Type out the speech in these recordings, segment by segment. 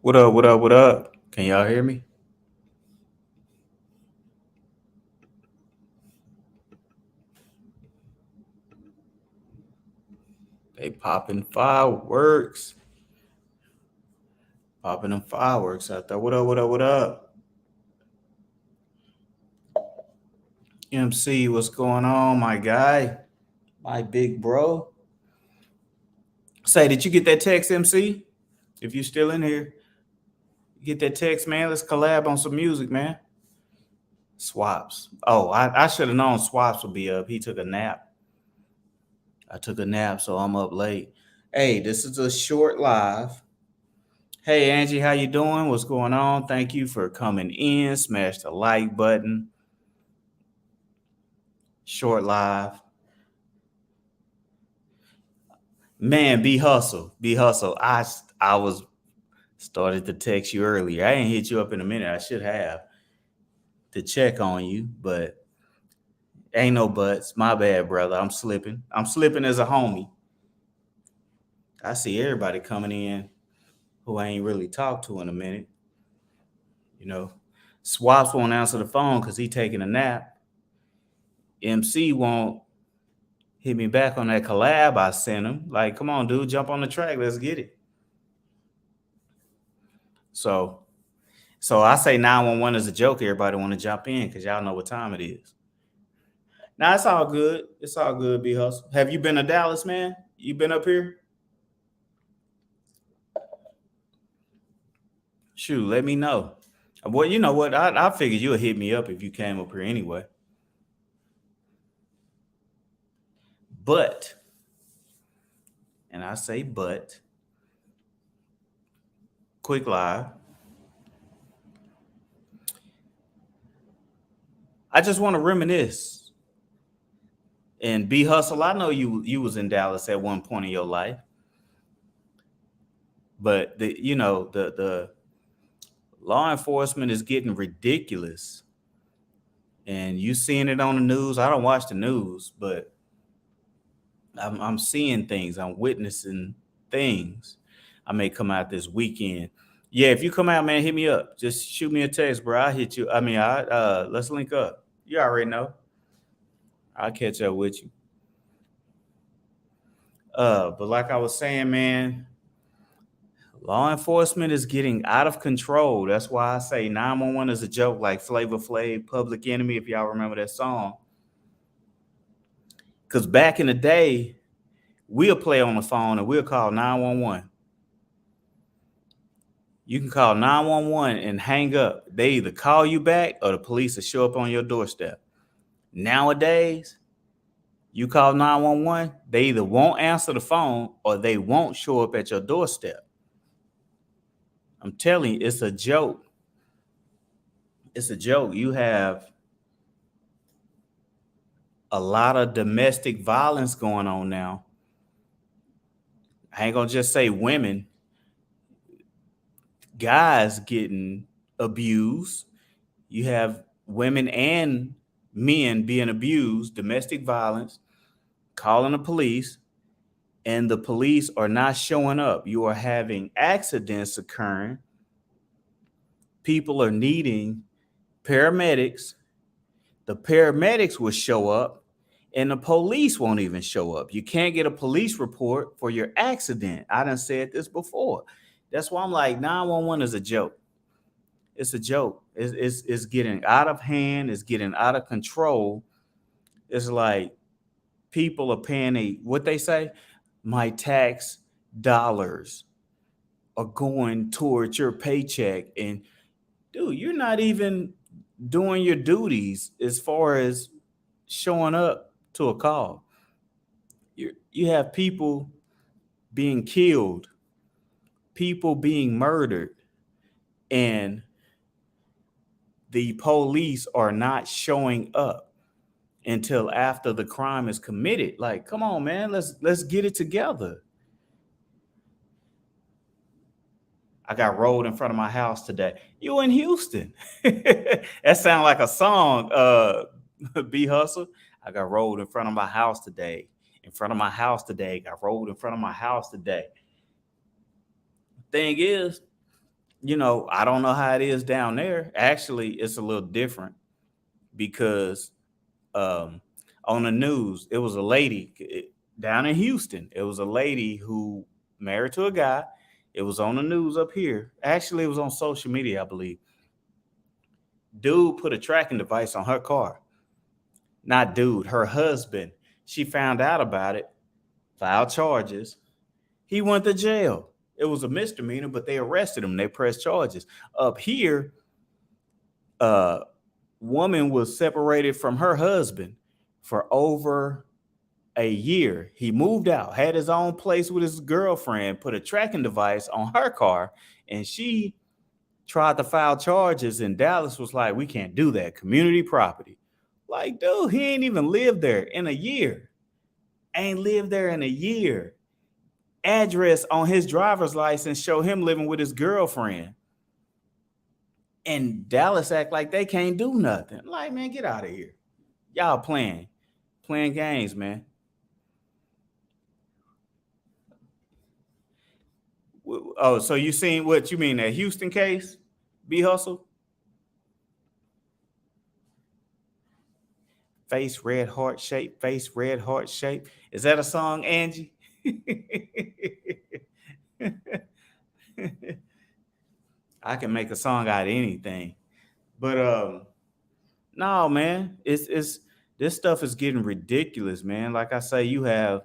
What up? What up? What up? Can y'all hear me? They popping fireworks. Popping them fireworks out there. What up? What up? What up? MC, what's going on, my guy? My big bro. Say, did you get that text, MC? If you still in here, get that text, man. Let's collab on some music, man. Swaps. Oh, I should have known Swaps would be up. He took a nap. I took a nap, so I'm up late. Hey, this is a short live. Hey Angie, how you doing? What's going on? Thank you for coming in. Smash the like button. Short live. Man, be hustle. Be hustle. I was started to text you earlier. I ain't hit you up in a minute. I should have to check on you, but ain't no buts. My bad, brother. I'm slipping. I'm slipping as a homie. I see everybody coming in who I ain't really talked to in a minute. You know, Swaps won't answer the phone because he taking a nap. MC won't hit me back on that collab I sent him. Like, come on, dude, jump on the track. Let's get it. So, so I say 911 is a joke. Everybody want to jump in because y'all know what time it is. Now it's all good. It's all good, B Hustle. Have you been to Dallas, man? You been up here? Shoot, let me know. Well, you know what? I figured you would hit me up if you came up here anyway. But, and I say but, quick live. I just want to reminisce. And B Hustle, I know you was in Dallas at one point in your life, but the law enforcement is getting ridiculous, and you seeing it on the news. I don't watch the news, but I'm seeing things. I'm witnessing things. I may come out this weekend. Yeah, if you come out, man, hit me up. Just shoot me a text, bro. I hit you. I mean, I let's link up. You already know. I'll catch up with you. But like I was saying, man, law enforcement is getting out of control. That's why I say 911 is a joke, like Flavor Flav, Public Enemy, if y'all remember that song. Because back in the day, we'll play on the phone and we'll call 911. You can call 911 and hang up. They either call you back or the police will show up on your doorstep. Nowadays, you call 911, they either won't answer the phone or they won't show up at your doorstep. I'm telling you, it's a joke. It's a joke. You have a lot of domestic violence going on now. I ain't gonna just say women, guys getting abused. You have women and men being abused, domestic violence, calling the police, and the police are not showing up. You are having accidents occurring. People are needing paramedics. The paramedics will show up and the police won't even show up. You can't get a police report for your accident. I done said this before. That's why I'm like, 911 is a joke. It's a joke. It's getting out of hand. It's getting out of control. It's like people are paying what they say, my tax dollars are going towards your paycheck. And dude, you're not even doing your duties as far as showing up to a call. You have people being killed, people being murdered, and the police are not showing up until after the crime is committed. Like, come on, man, let's get it together. I got rolled in front of my house today. You in Houston? That sounds like a song. B Hustle. I got rolled in front of my house today. In front of my house today. Got rolled in front of my house today. Thing is, I don't know how it is down there. Actually, it's a little different because um, on the news, it was a lady down in Houston. It was a lady who married to a guy. It was on the news up here. Actually, it was on social media, I believe. Dude put a tracking device on her car. Not dude, her husband. She found out about it, filed charges. He went to jail. It was a misdemeanor, but they arrested him. They pressed charges. Up here, a woman was separated from her husband for over a year. He moved out, had his own place with his girlfriend, put a tracking device on her car, and she tried to file charges. And Dallas was like, we can't do that. Community property. Like, dude, he ain't even lived there in a year. Ain't lived there in a year. Address on his driver's license show him living with his girlfriend. And Dallas act like they can't do nothing. Like, man, get out of here. Y'all playing games, man. Oh, so you seen what you mean, that Houston case? B Hustle? Face red heart shape, face red heart shape. Is that a song, Angie? I can make a song out of anything. But no, man, it's this stuff is getting ridiculous, man. Like I say, you have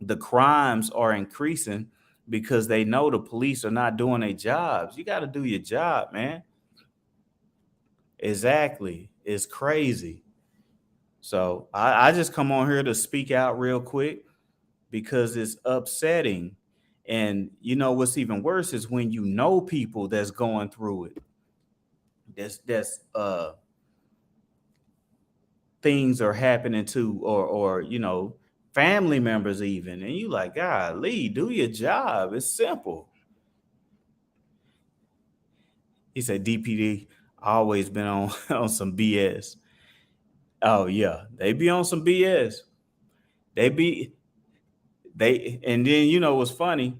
the crimes are increasing because they know the police are not doing their jobs. You got to do your job, man. Exactly. It's crazy. So I just come on here to speak out real quick because it's upsetting. And you know what's even worse is when you know people that's going through it. That's things are happening to, or family members even, and you like, golly, do your job. It's simple. He said DPD always been on on some BS. Oh yeah, they be on some BS. They be they and then what's funny,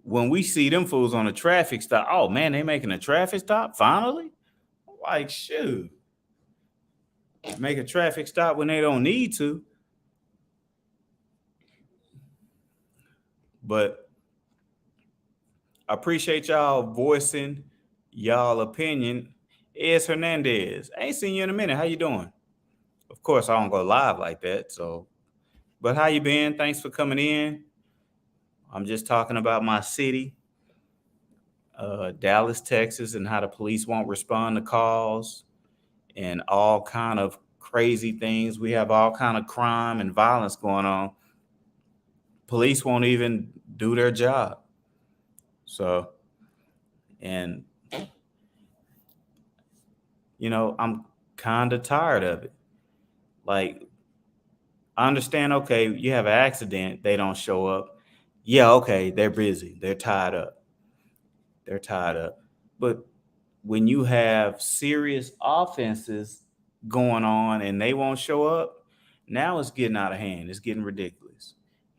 when we see them fools on a traffic stop, oh man, they making a traffic stop finally. Like, shoot, make a traffic stop when they don't need to. But I appreciate y'all voicing y'all opinion. Es Hernandez, I ain't seen you in a minute. How you doing? Of course, I don't go live like that. So, but how you been? Thanks for coming in. I'm just talking about my city, Dallas, Texas, and how the police won't respond to calls and all kind of crazy things. We have all kind of crime and violence going on. Police won't even do their job. So, and I'm kind of tired of it. Like, I understand, okay, you have an accident, they don't show up. Yeah, okay, they're busy. They're tied up. They're tied up. But when you have serious offenses going on and they won't show up, now it's getting out of hand. It's getting ridiculous.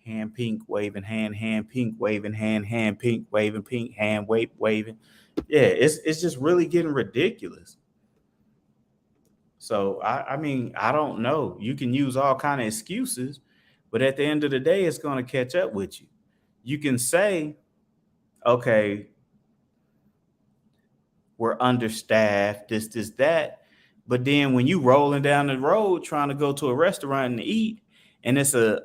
Hand pink waving, hand pink waving, hand pink waving, pink hand waving. Yeah, it's just really getting ridiculous. So I mean, I don't know. You can use all kind of excuses, but at the end of the day, it's going to catch up with you. You can say, okay, we're understaffed, this, that. But then when you rolling down the road trying to go to a restaurant and eat, and it's a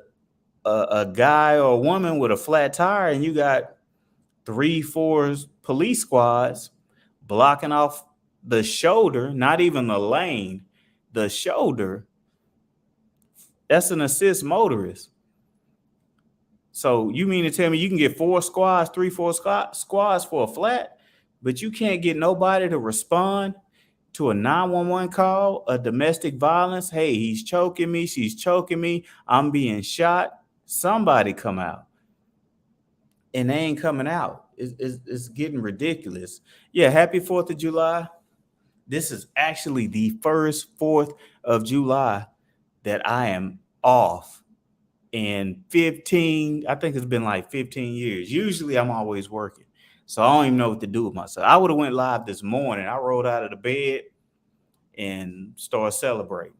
guy or a woman with a flat tire, and you got 3, 4 police squads blocking off the shoulder, not even the lane, the shoulder, that's an assist motorist. So you mean to tell me you can get 4 squads, 3, 4 squads for a flat, but you can't get nobody to respond to a 911 call, a domestic violence? Hey, he's choking me, she's choking me, I'm being shot. Somebody come out. And they ain't coming out. It's getting ridiculous. Yeah, happy 4th of July. This is actually the first 4th of July that I am off in 15, I think it's been like 15 years. Usually I'm always working. So I don't even know what to do with myself. I would have went live this morning. I rolled out of the bed and started celebrating.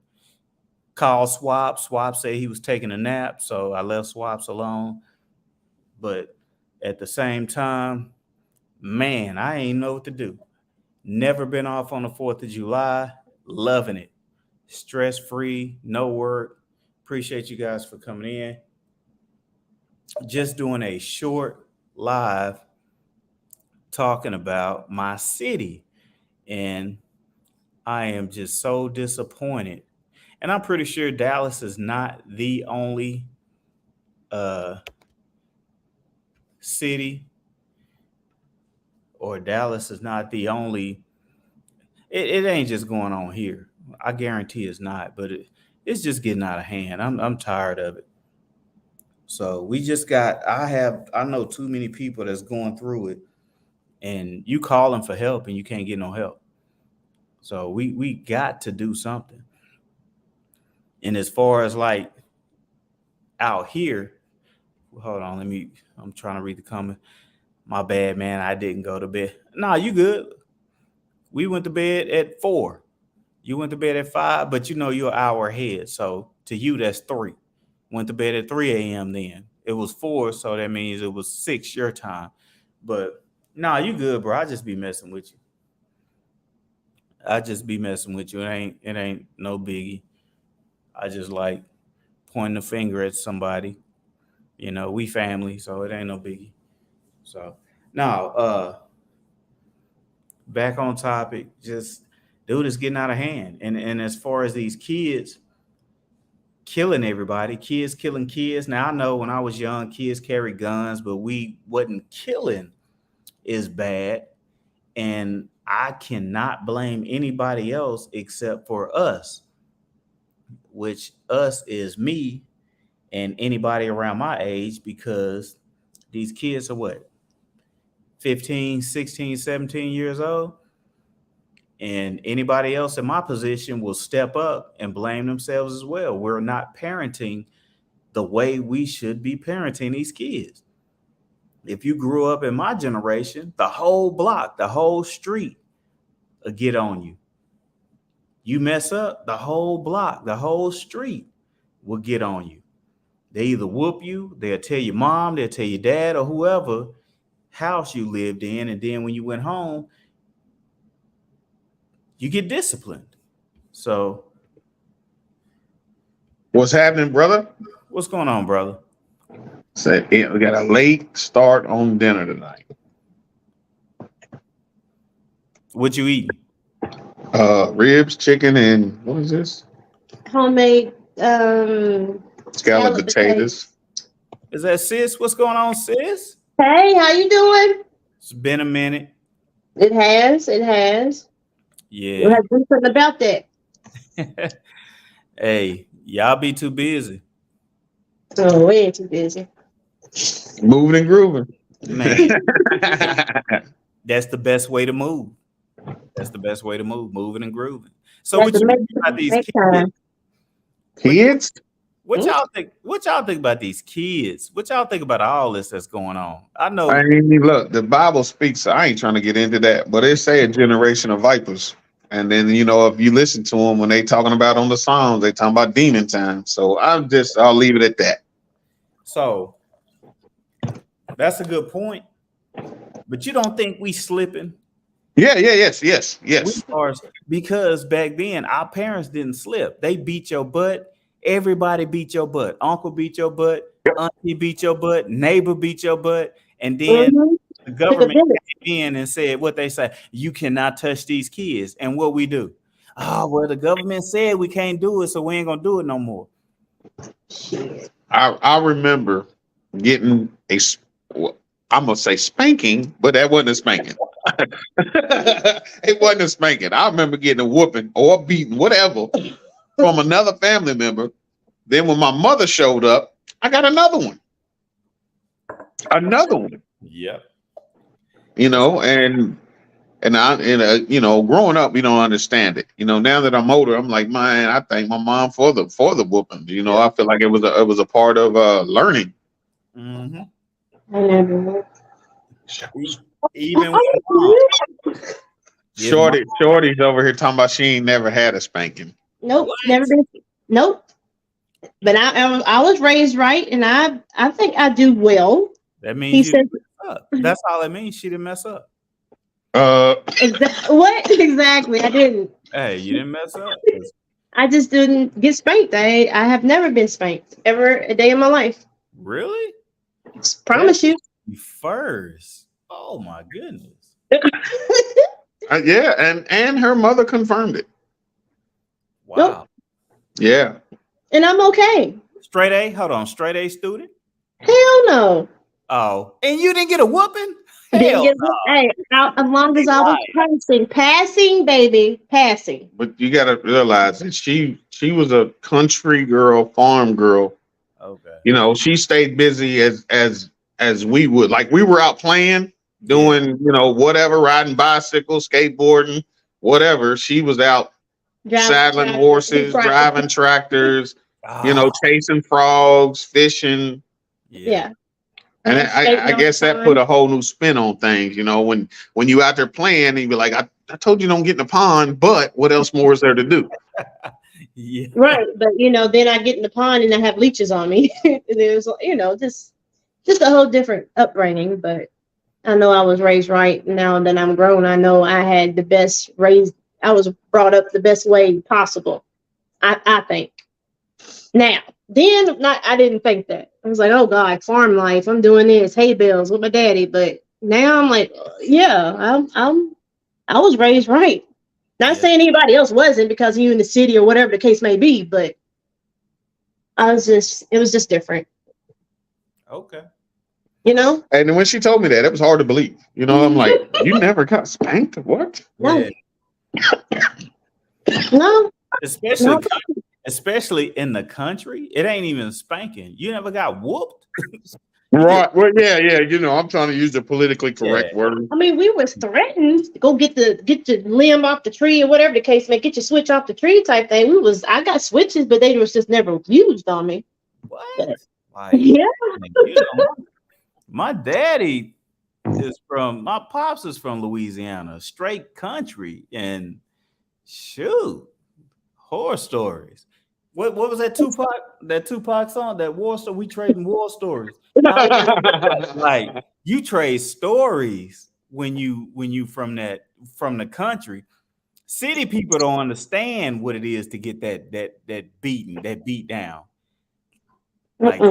Called Swap. Swap said he was taking a nap, so I left Swaps alone. But at the same time, man, I ain't know what to do. Never been off on the 4th of July. Loving it. Stress free, no work. Appreciate you guys for coming in. Just doing a short live talking about my city. And I am just so disappointed. And I'm pretty sure Dallas is not the only city, or Dallas is not the only. It ain't just going on here. I guarantee it's not, but it's just getting out of hand. I'm tired of it. So we just got. I know too many people that's going through it, and you calling for help and you can't get no help. So we got to do something. And as far as like out here, hold on, I'm trying to read the comment. My bad, man. I didn't go to bed. Nah, you good. We went to bed at 4. You went to bed at 5, but you know you're an hour ahead. So to you, that's 3. Went to bed at 3 a.m. then. It was 4, so that means it was 6 your time. But nah, you good, bro. I just be messing with you. It ain't no biggie. I just like pointing the finger at somebody. You know, we family, so it ain't no biggie. So now, back on topic, just dude is getting out of hand. And as far as these kids killing everybody, kids killing kids. Now I know when I was young, kids carried guns, but we wasn't killing is bad. And I cannot blame anybody else except for us, which us is me and anybody around my age, because these kids are what, 15, 16, 17 years old? And anybody else in my position will step up and blame themselves as well. We're not parenting the way we should be parenting these kids. If you grew up in my generation, the whole block, the whole street will get on you. You mess up, the whole block, the whole street will get on you. They either whoop you, they'll tell your mom, they'll tell your dad, or whoever house you lived in. And then when you went home, you get disciplined. So what's happening, brother? What's going on, brother? Say, we got a late start on dinner tonight. What you eating? Ribs, chicken, and what is this? Homemade Scalloped potatoes. Is that sis? What's going on, sis? Hey, how you doing? It's been a minute. It has. Yeah. You have to do something about that. Hey, y'all be too busy. Oh, we ain't too busy. Moving and grooving. Man, that's the best way to move. Moving and grooving. So what you think about these kids? Kids? What y'all think? What y'all think about these kids? What y'all think about all this that's going on? I know. I mean, look, the Bible speaks. I ain't trying to get into that, but it say a generation of vipers. And then, you know, if you listen to them when they talking about on the Psalms, they talking about demon time. So I'll leave it at that. So that's a good point. But you don't think we slipping? Yes. We are, because back then our parents didn't slip. They beat your butt. Everybody beat your butt. Uncle beat your butt. Auntie beat your butt. Neighbor beat your butt. And then the government came in and said what they say. You cannot touch these kids. And what we do? Oh, well, the government said we can't do it, so we ain't going to do it no more. I remember getting I'm going to say spanking, but that wasn't a spanking. It wasn't a spanking. I remember getting a whooping or a beating, whatever, from another family member. Then when my mother showed up, I got another one. Yep. You know, and you know, growing up, you don't understand it. You know, now that I'm older, I'm like, man, I thank my mom for the whooping. You know, I feel like it was a part of learning. Mm-hmm. Even with mom. Shorty's over here talking about she ain't never had a spanking. Nope, What? never been. Nope. But I was raised right, and I think I do well. That He means you said, didn't mess up. That's all it means. She didn't mess up. What exactly? I didn't. Hey, you didn't mess up. I just didn't get spanked. I have never been spanked ever a day in my life. Really? Promise you. You first. Oh my goodness. Yeah, and her mother confirmed it. Wow. Nope. Yeah. And I'm okay. Straight A? Hold on. Straight A student? Hell no. Oh. And you didn't get a whooping? Didn't Hell get, no. hey, as long as I was passing, baby, passing. But you gotta realize that she was a country girl, farm girl. Okay. You know, she stayed busy as we would. Like we were out playing, doing, you know, whatever, riding bicycles, skateboarding, whatever. She was out saddling horses, driving tractors, you know, chasing frogs, fishing. Yeah. And I guess that put a whole new spin on things, you know, when you out there playing and you be like, I told you don't get in the pond, but what else more is there to do? Yeah. Right. But, you know, then I get in the pond and I have leeches on me. There's, you know, just a whole different upbringing. But I know I was raised right. Now that I'm grown, I know I had the best I was brought up the best way possible, I think. Now, then I didn't think that. I was like, oh God, farm life. I'm doing this, hay bales with my daddy. But now I'm like, yeah, I was raised right. Not saying anybody else wasn't because you in the city or whatever the case may be, but it was just different. Okay. You know? And when she told me that, it was hard to believe. You know, I'm like, you never got spanked? What? No. Yeah. No. Especially in the country, it ain't even spanking. You never got whooped. Right. Well, yeah. You know, I'm trying to use the politically correct word. I mean, we was threatened to go get your limb off the tree or whatever the case may, get your switch off the tree type thing. I got switches, but they was just never used on me. What? Like, yeah. You know, my pops is from Louisiana, straight country, and shoot, horror stories. What was that Tupac song? That war story? We trading war stories. Like you trade stories when you from the country. City people don't understand what it is to get that beat down. Like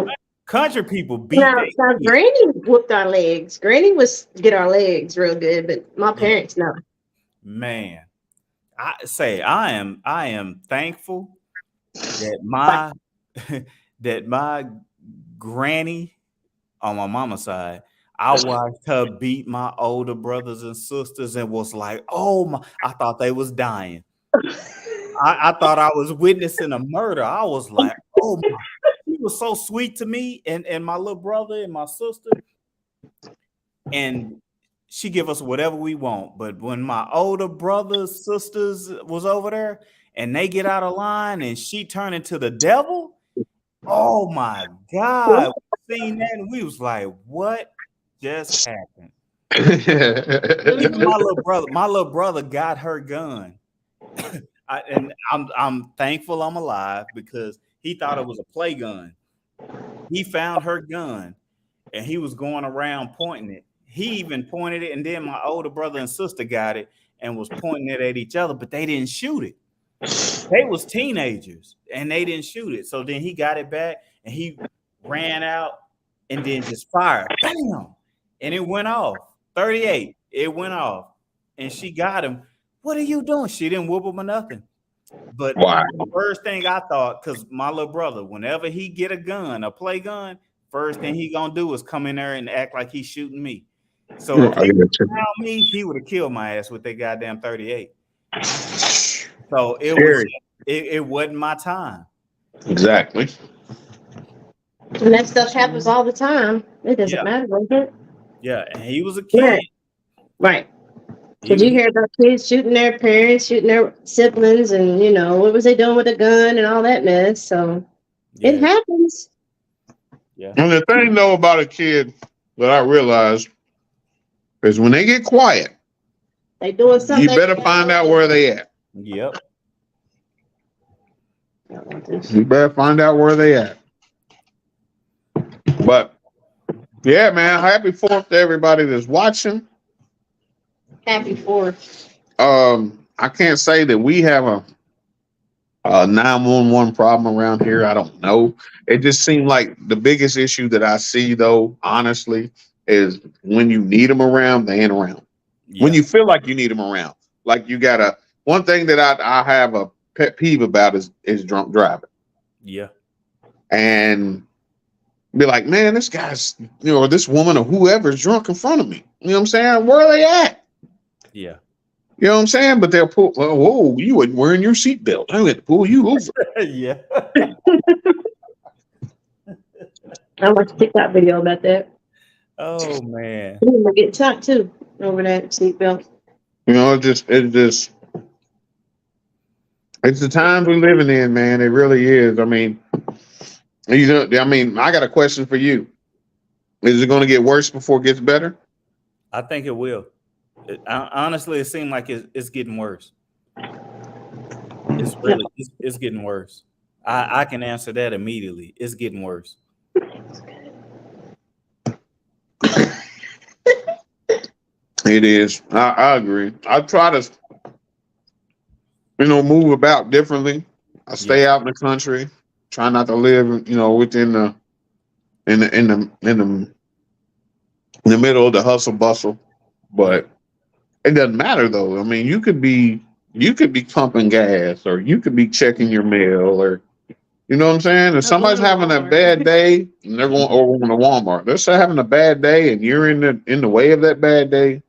country people beat. Now Granny whooped our legs. Granny was get our legs real good, but my parents no. Man, I am thankful that my granny on my mama's side, I watched her beat my older brothers and sisters and was like, oh my, I thought they was dying. I thought I was witnessing a murder. I was like, oh my, she was so sweet to me and my little brother and my sister. And she give us whatever we want. But when my older brothers, sisters was over there and they get out of line and she turned into the devil, oh my God. We seen that and we was like, what just happened? My little brother got her gun. And I'm thankful I'm alive because he thought it was a play gun. He found her gun and he was going around pointing it. He even pointed it, and then my older brother and sister got it and was pointing it at each other, but they didn't shoot it. They was teenagers and they didn't shoot it. So then he got it back and he ran out and then just fired. Bam! And it went off. 38. It went off. And she got him. What are you doing? She didn't whoop him or nothing. But the first thing I thought, because my little brother, whenever he get a gun, a play gun, first thing he gonna do is come in there and act like he's shooting me. So if he found me, he would have killed my ass with that goddamn 38. So it wasn't my time. Exactly. And that stuff happens all the time. It doesn't matter, does it? Yeah, and he was a kid. Yeah. Right. Did you hear about kids shooting their parents, shooting their siblings, and you know, what was they doing with a gun and all that mess? So it happens. Yeah. And the thing though about a kid that I realized Because when they get quiet, They doing something. you better find out where they at. Yep. You better find out where they at. But yeah, man, happy 4th to everybody that's watching. Happy 4th. I can't say that we have a 911 problem around here. I don't know. It just seemed like the biggest issue that I see, though, honestly, is when you need them around, they ain't around. Yeah. When you feel like you need them around, like you gotta. One thing that I have a pet peeve about is drunk driving, Yeah. and be like, man, this guy's, or this woman or whoever's drunk in front of me. You know what I'm saying? Where are they at? Yeah. You know what I'm saying? But they'll pull. Oh, whoa, you weren't wearing your seatbelt. I had to pull you over. Yeah. I watched a TikTok video about that. Oh man. You gonna get shot too over that seatbelt. You know, it's the times we're living in, man. It really is. I mean, I got a question for you. Is it going to get worse before it gets better? I think it will. Honestly, it seems like it's getting worse. It's getting worse. I can answer that immediately. It's getting worse. It is. I agree. I try to, move about differently. I stay out in the country. Try not to live, within in the middle of the hustle bustle. But it doesn't matter though. I mean, you could be pumping gas, or you could be checking your mail, or you know what I'm saying? If somebody's having a bad day and they're going to Walmart, they're having a bad day, and you're in the way of that bad day,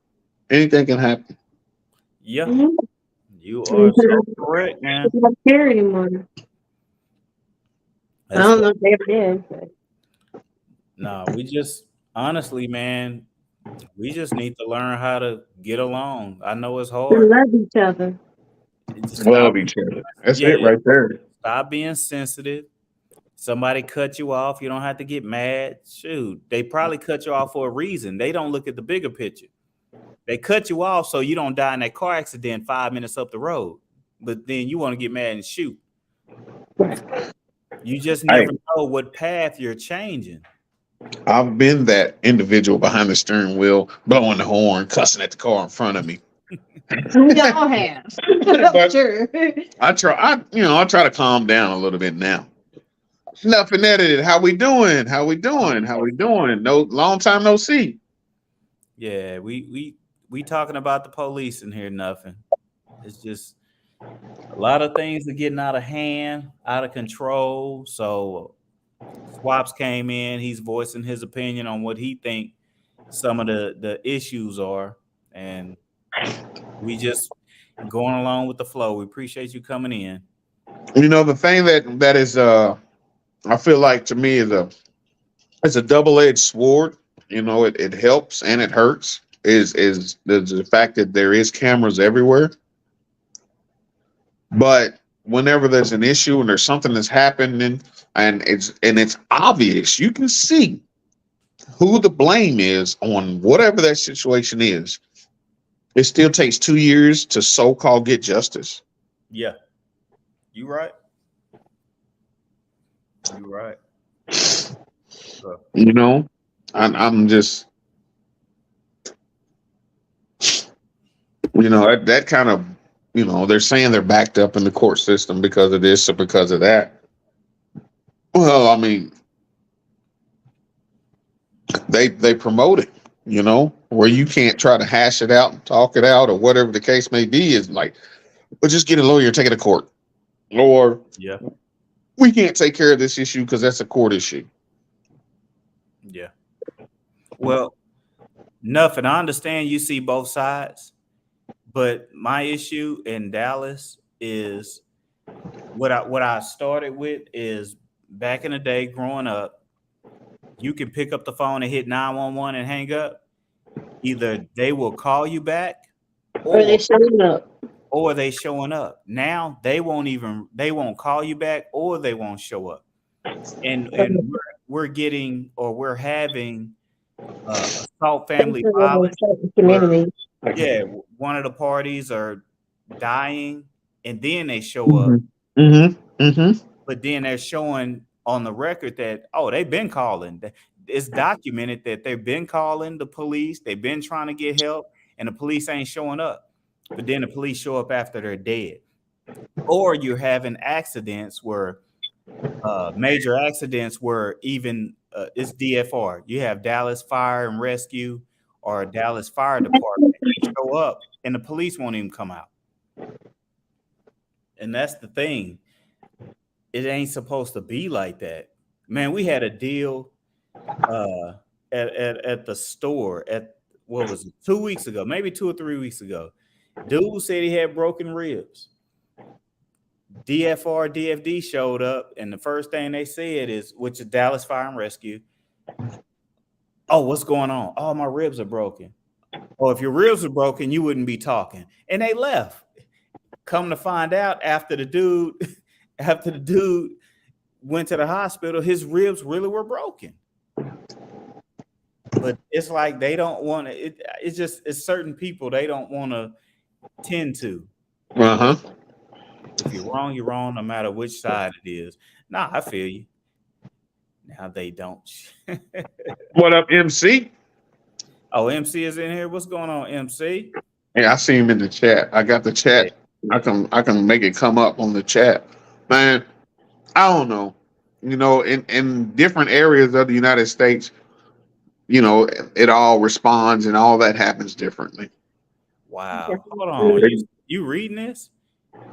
anything can happen. Yeah. Mm-hmm. You are so correct, man. I don't care anymore. I don't know if they ever did. But. No, we just honestly, man, we just need to learn how to get along. I know it's We hard. love each other. Love each other. That's it right there. Stop being sensitive. Somebody cut you off, you don't have to get mad. Shoot, they probably cut you off for a reason. They don't look at the bigger picture. They cut you off so you don't die in that car accident 5 minutes up the road. But then you want to get mad and shoot. You just never know what path you're changing. I've been that individual behind the steering wheel, blowing the horn, cussing at the car in front of me. We all have. Sure. I try to calm down a little bit now. Nothing edited. How we doing? No, long time no see. Yeah, we talking about the police in here, nothing. It's just a lot of things are getting out of hand, out of control. So Swaps came in, he's voicing his opinion on what he think some of the issues are, and we just going along with the flow. We appreciate you coming in. The thing that is I feel like to me is a double-edged sword. It helps and it hurts. Is the fact that there is cameras everywhere, but whenever there's an issue and there's something that's happening and it's obvious, you can see who the blame is on whatever that situation is. It still takes 2 years to so-called get justice. Yeah, you right. You're right. I'm just, that kind of, they're saying they're backed up in the court system because of this or because of that. Well, I mean, they promote it, where you can't try to hash it out and talk it out or whatever the case may be. Is like, well, just get a lawyer, take it to court, or we can't take care of this issue because that's a court issue. Yeah. Well, nothing. I understand you see both sides, but my issue in Dallas is what I started with is back in the day growing up, you can pick up the phone and hit 911 and hang up. Either they will call you back or they showing up. Or they showing up. Now they won't call you back or they won't show up. And we're having called family in violence. certain communities. Yeah, one of the parties are dying, and then they show up, but then they're showing on the record that, oh, they've been calling. It's documented that they've been calling the police. They've been trying to get help, and the police ain't showing up. But then the police show up after they're dead. Or you're having accidents where major accidents where even it's DFR. You have Dallas Fire and Rescue or Dallas Fire Department. They show up and the police won't even come out. And that's the thing. It ain't supposed to be like that. Man, we had a deal at the store at, what was it, 2 weeks ago, maybe 2 or 3 weeks ago. Dude said he had broken ribs. DFR, DFD showed up, and the first thing they said is, which is Dallas Fire and Rescue. Oh, what's going on? Oh, my ribs are broken. Oh, if your ribs are broken, you wouldn't be talking. And they left. Come to find out, after the dude went to the hospital, his ribs really were broken. But it's like they don't want to. It's certain people they don't want to tend to. If you're wrong, you're wrong, no matter which side it is. Nah, I feel you. Now they don't. What up, MC? Oh, MC is in here. What's going on, MC? Yeah, I see him in the chat. I got the chat. I can make it come up on the chat. Man, I don't know. You know, in different areas of the United States, you know, it all responds and all that happens differently. Wow. Hold on. You reading this?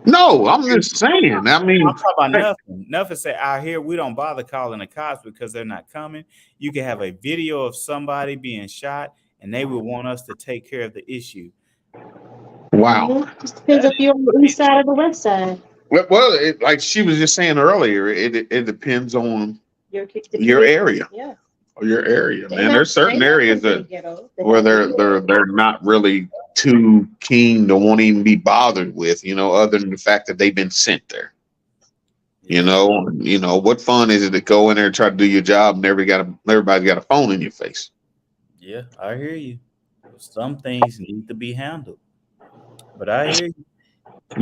No, I'm just saying. I mean, I'm talking about nothing. Nothing said out here we don't bother calling the cops because they're not coming. You can have a video of somebody being shot, and they would want us to take care of the issue. wow. Just depends if you're on the east side or the west side. Well, like she was just saying earlier, it depends on your area. Yeah. Or your area, man. There's certain areas where they're not really too keen to won't even be bothered with, you know, other than the fact that they've been sent there. You know, what fun is it to go in there and try to do your job and everybody's got a phone in your face? Yeah, I hear you. Some things need to be handled, but I hear you.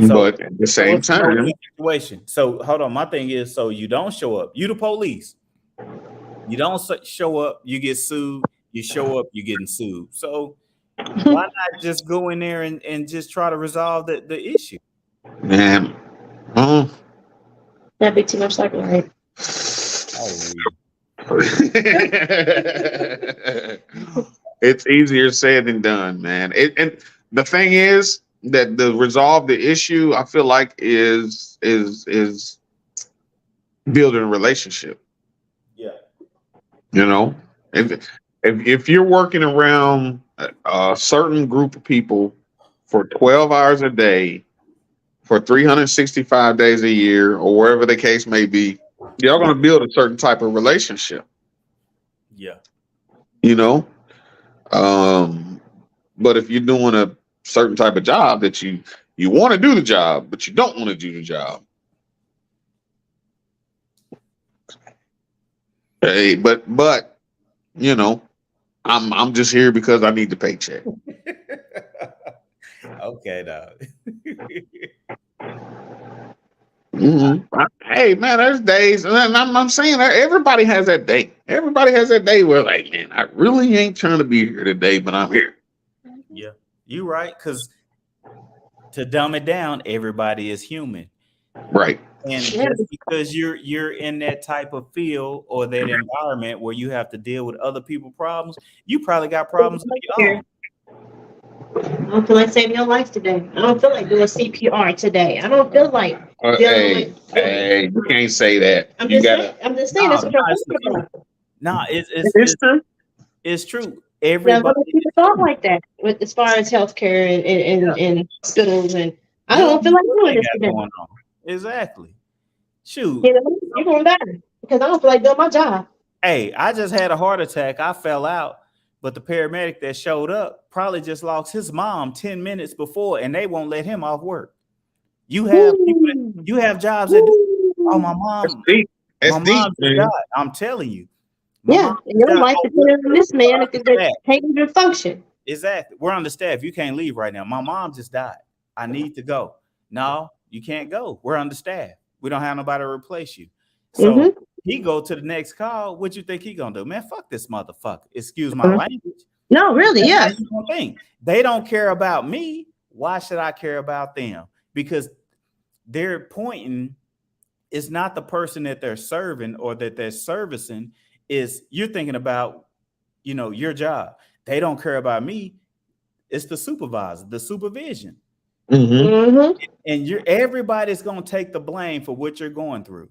So, but at the same time, situation. So hold on. My thing is, so you don't show up. You the police. You don't show up, you get sued. You show up, you're getting sued. So why not just go in there and just try to resolve the issue? Man, that'd be too much like right. It's easier said than done, man. And the thing is that the resolve the issue, I feel like is building a relationship. Yeah. You know, if you're working around a certain group of people for 12 hours a day, for 365 days a year, or wherever the case may be, you're going to build a certain type of relationship. Yeah. You know, but if you're doing a certain type of job that you want to do the job, but you don't want to do the job. Hey, but you know, I'm just here because I need the paycheck. Okay, dog. Hey, man, there's days, and I'm saying that everybody has that day. Everybody has that day where, like, man, I really ain't trying to be here today, but I'm here. Yeah, you're right. Because to dumb it down, everybody is human. Right. And just because you're in that type of field or that environment where you have to deal with other people's problems, you probably got problems of your own. I don't feel like saving your life today. I don't feel like doing CPR today. I don't feel like. Hey, you can't say that. I'm just saying that's what you're No, it's true. It's true. Everybody people talk like that with as far as healthcare and hospitals, and I don't feel like doing this today. Exactly. Shoot. You know, you're going back because I don't feel like doing my job. Hey, I just had a heart attack. I fell out, but the paramedic that showed up probably just lost his mom 10 minutes before, and they won't let him off work. You have people you have jobs that do. Oh, my mom. That's deep. My mom died. I'm telling you, My Yeah, mom and your got life depends on this man that understaffed. can't even function. Exactly. We're understaffed. You can't leave right now. My mom just died. I need to go. No, you can't go. We're understaffed. We don't have nobody to replace you. So Mm-hmm. he go to the next call. What you think he gonna do? Man, fuck this motherfucker. Excuse my language. No, really, That's how yeah. you gonna think. They don't care about me. Why should I care about them? Because they're pointing, it's not the person that they're serving or that they're servicing, is you're thinking about, your job. They don't care about me. It's the supervisor, the supervision. Mm-hmm. Mm-hmm. And everybody's gonna take the blame for what you're going through.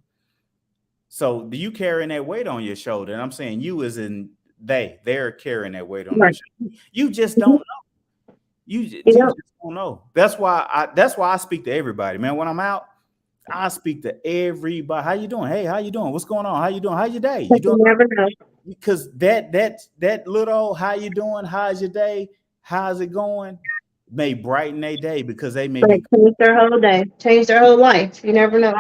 So do you carrying that weight on your shoulder? And I'm saying you as in they're carrying that weight on their Right. shoulder. You just don't know. You You know, just don't know. That's why I speak to everybody, man. When I'm out, I speak to everybody. How you doing? Hey, how you doing? What's going on? How you doing? How's your day? You you doing? never know. Because that little how you doing? How's your day? How's it going? May brighten their day because they may Like, be. change their whole day, change their whole life. You never know.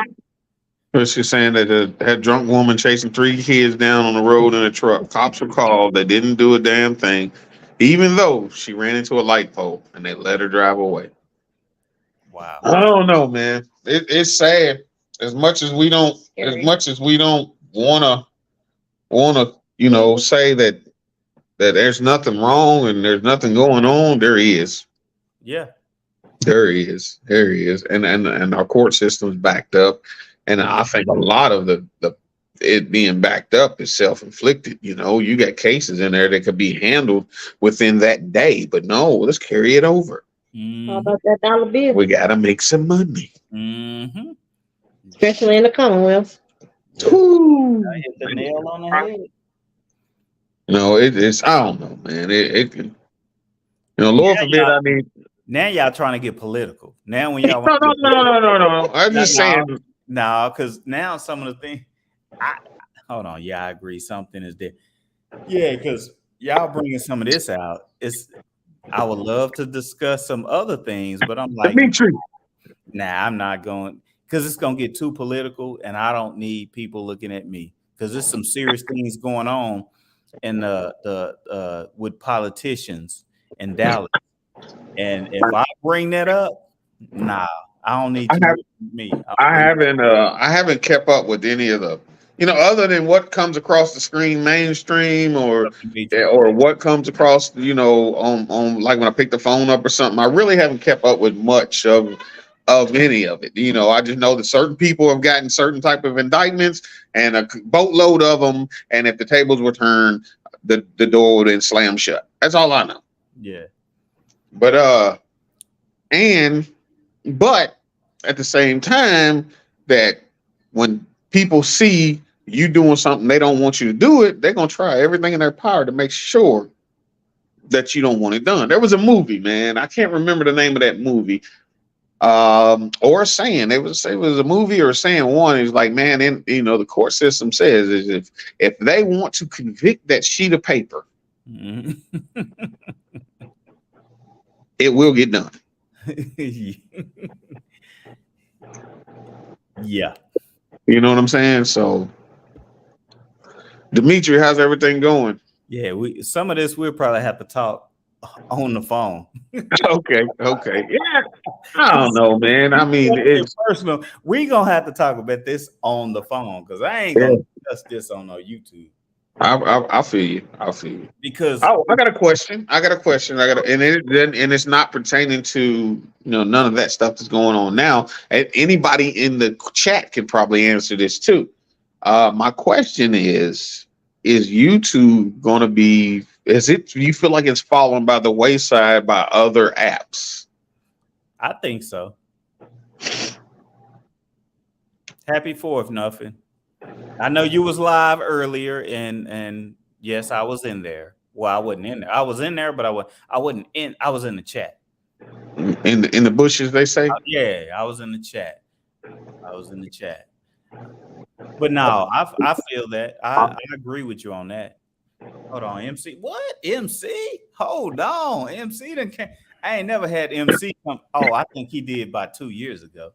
She's saying that that drunk woman chasing 3 kids down on the road in a truck. Cops were called. They didn't do a damn thing, even though she ran into a light pole and they let her drive away. Wow. I don't know, man. It's sad. As much as we don't wanna, say that there's nothing wrong and there's nothing going on, there is. Yeah. There is. There is. And our court system's backed up. And I think a lot of the it being backed up is self-inflicted. You got cases in there that could be handled within that day, but no, let's carry it over. How about that dollar bill? We gotta make some money. Mm-hmm. Especially in the Commonwealth. Ooh. I hit the nail on the head. It's I don't know, man. It can, Lord forbid I need. Now y'all trying to get political. Now when y'all No. I'm just saying. No, because now some of the things. Hold on. Yeah, I agree. Something is there. Yeah, because y'all bringing some of this out. I would love to discuss some other things, but I'm like, Dimitri. nah, I'm not going because it's gonna get too political, and I don't need people looking at me because there's some serious things going on in the with politicians in Dallas. And if I bring that up, nah, I don't need me. I haven't kept up with any of the, other than what comes across the screen mainstream or what comes across, on like when I pick the phone up or something. I really haven't kept up with much of any of it. I just know that certain people have gotten certain type of indictments and a boatload of them. And if the tables were turned, the door would then slam shut. That's all I know. Yeah. But at the same time, that when people see you doing something they don't want you to do it, they're gonna try everything in their power to make sure that you don't want it done. There was a movie, man. I can't remember the name of that movie. Or a saying. It was a movie or a saying. One is like, man, the court system says is if they want to convict that sheet of paper, it will get done. Yeah. You know what I'm saying? So, Dimitri, how's everything going? Yeah, some of this we'll probably have to talk on the phone. Okay. Yeah. I don't know, man. I mean, it's personal. We gonna have to talk about this on the phone because I ain't gonna discuss this on YouTube. I feel you. Because I got a question. And it's not pertaining to none of that stuff that's going on now. Anybody in the chat can probably answer this too. My question is YouTube going to be? Do you feel like it's fallen by the wayside by other apps? I think so. Happy 4th, nothing. I know you was live earlier, and yes, I was in there. Well, I wasn't in there. I was in there, but I wasn't in. I was in the chat. In the bushes, they say. Yeah, I was in the chat. But no, I feel that. I agree with you on that. Hold on, MC. What? MC? Hold on, MC. I ain't never had MC come. Oh, I think he did about 2 years ago.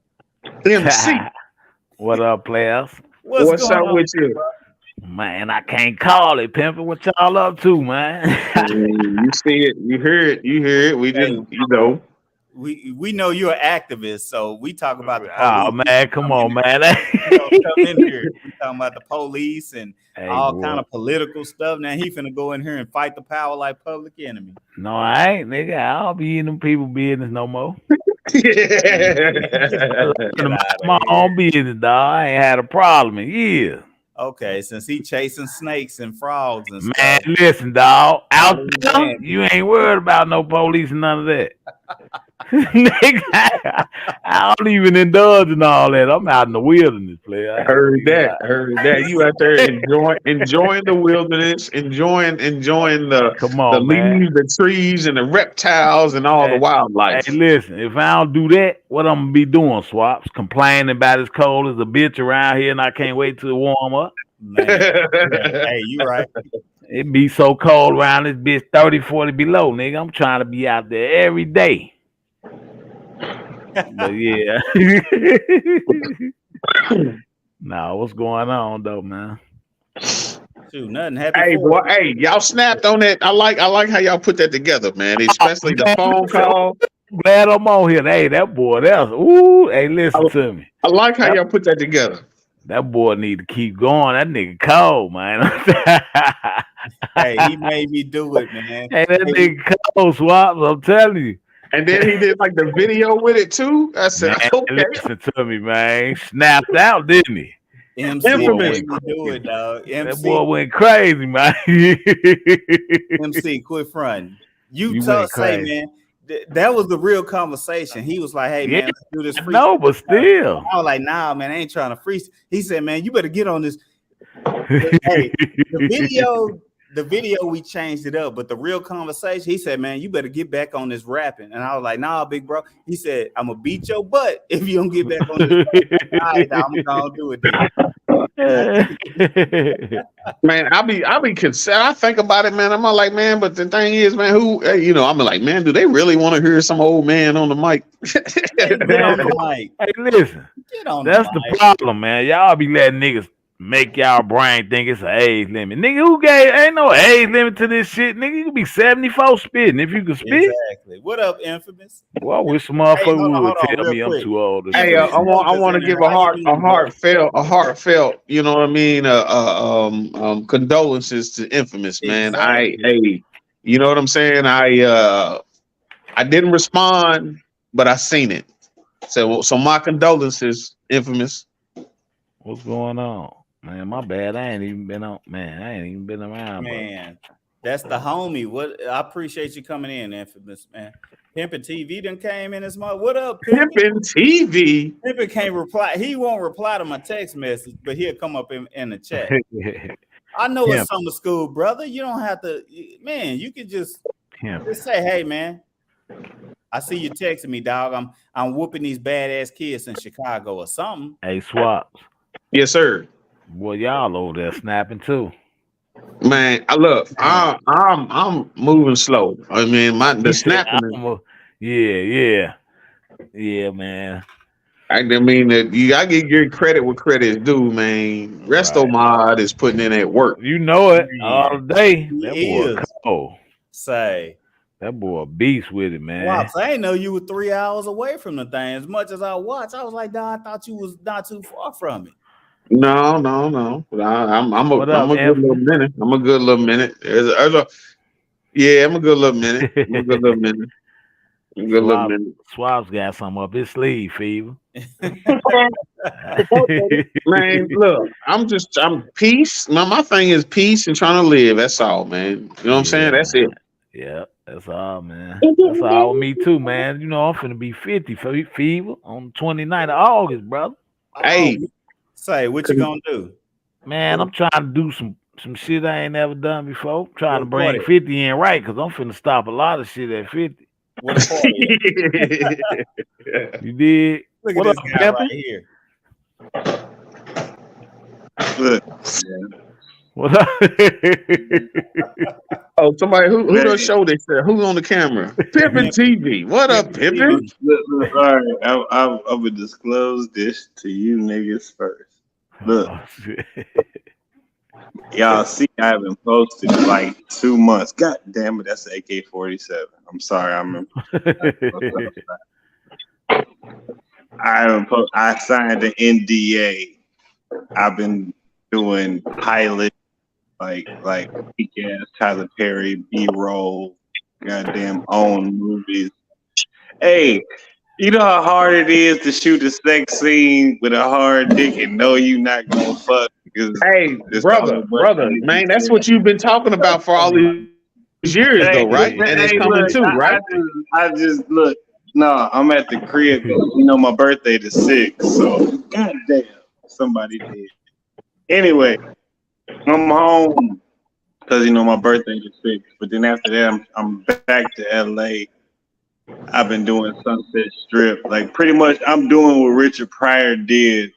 MC. What up, players? What's up with you? Man, I can't call it, pimping. What y'all up to, man? You see it, you hear it, you hear it. We just, Hey, you know. we know you're an activist, so we talk about the Oh police. man, come on, man. You don't come in here. We talking about the police and Hey, all boy. kind of political stuff. Now he finna go in here and fight the power like Public Enemy. No, I ain't, nigga. I don't be in them people business no more. My own business, dog. I ain't had a problem in years. Okay, since he chasing snakes and frogs and Man, stuff. listen, dog. Out there, Man. you ain't worried about no police and none of that. Nigga, I don't even indulge in all that. I'm out in the wilderness, player. Heard that. You out there enjoying the wilderness, enjoying the Come on, man. leaves, the trees, and the reptiles and all the wildlife. Hey, listen, if I don't do that, what I'm gonna be doing, Swaps? Complaining about it's cold as a bitch around here and I can't wait till it warm up. Man. Hey, you right. It be so cold around this bitch 30, 40 below, nigga. I'm trying to be out there every day. But yeah. Nah, what's going on though, man? Shoot, nothing. Happy Hey, Fourth. boy, hey, y'all snapped on that. I like how y'all put that together, man. Especially the phone call. Glad I'm on here. Hey, that boy, hey, listen to me. I like how y'all put that together. That boy need to keep going. That nigga cold, man. Hey, he made me do it, man. Hey, that nigga cold, Swaps. I'm telling you. And then he did like the video with it too. I said, Man, okay. listen to me, man. Snapped out, didn't he? MC Infamous. made me do it, dog. That boy went crazy, man. MC, quit fronting. You say, went crazy. man, that was the real conversation. He was like, hey, man, let's do this free. No, but still. I was like, nah, man, I ain't trying to freeze. He said, man, you better get on this. Hey, the video, we changed it up, but the real conversation, he said, man, you better get back on this rapping. And I was like, nah, big bro. He said, I'm gonna beat your butt if you don't get back on this. All right, I'm gonna do it. Man, I think about it, man. I'm like, man, but the thing is, man, I'm like, man, do they really want to hear some old man on the mic? Get on the mic. Hey, listen, Get on that's the the mic. problem, man. Y'all be letting niggas make y'all brain think it's an age limit. Nigga, ain't no age limit to this shit. Nigga, you can be 74 spitting if you can spit. Exactly. What up, Infamous? Well, I wish some motherfucker hold on, would tell real me I'm quick. too old. Hey, I want to give a heartfelt, you know what I mean, condolences to Infamous, man. Exactly. You know what I'm saying? I didn't respond, but I seen it. So my condolences, Infamous. What's going on? Man, my bad. I ain't even been around. Man, that's the homie. I appreciate you coming in, Infamous, man. Pimpin' TV done came in this month. What up, Pimpin' TV? Pimpin' can't reply. He won't reply to my text message, but he'll come up in the chat. I know it's summer school, brother. You don't have to, man. You could just say, hey, man. I see you texting me, dog. I'm whooping these badass kids in Chicago or something. Hey, Swaps. Yes, sir. Boy, y'all over there snapping too. Man, I'm moving slow. I mean, the snapping. Yeah, man. I mean that I give your credit where credit is due, man. Restomod is putting in that work. You know it all day. That He boy cold. Say. That boy a beast with it, man. Wow, I didn't know you were 3 hours away from the thing. As much as I watched, I was like, dog, I thought you was not too far from it. No. I'm a good little minute. I'm a good little minute. I'm a good little minute. Swab's got something up his sleeve, Fever. Man, look, I'm peace. My thing is peace and trying to live. That's all, man. You know what I'm saying? That's it. Yeah, that's all, man. That's all with me too, man. You know, I'm finna be 50 for Fever on the 29th of August, brother. Hey, say what you gonna do? Man, I'm trying to do some shit I ain't never done before. I'm trying to bring 50 in right, because I'm finna stop a lot of shit at 50. What a party. You did? Look What at up, this guy Pepper? right here. Look, What up? Oh, somebody who does show they said who's on the camera? Pimpin' TV. What up, Pimpin'? look, all right, I would disclose this to you niggas first. Look, Y'all see, I haven't posted in like 2 months. God damn it, that's the AK-47. I'm sorry, I remember. I haven't I signed an NDA. I've been doing pilot, like weak ass Tyler Perry B-roll, goddamn own movies. Hey, you know how hard it is to shoot a sex scene with a hard dick and know you not gonna fuck because Hey, brother, man, that's what you've been talking about for all these years, though, right? And it's coming too, right? I just look. No, I'm at the crib. You know, my birthday the 6th, so goddamn, somebody did. Anyway, I'm home because you know my birthday the 6th. But then after that, I'm back to LA. I've been doing Sunset Strip, like pretty much. I'm doing what Richard Pryor did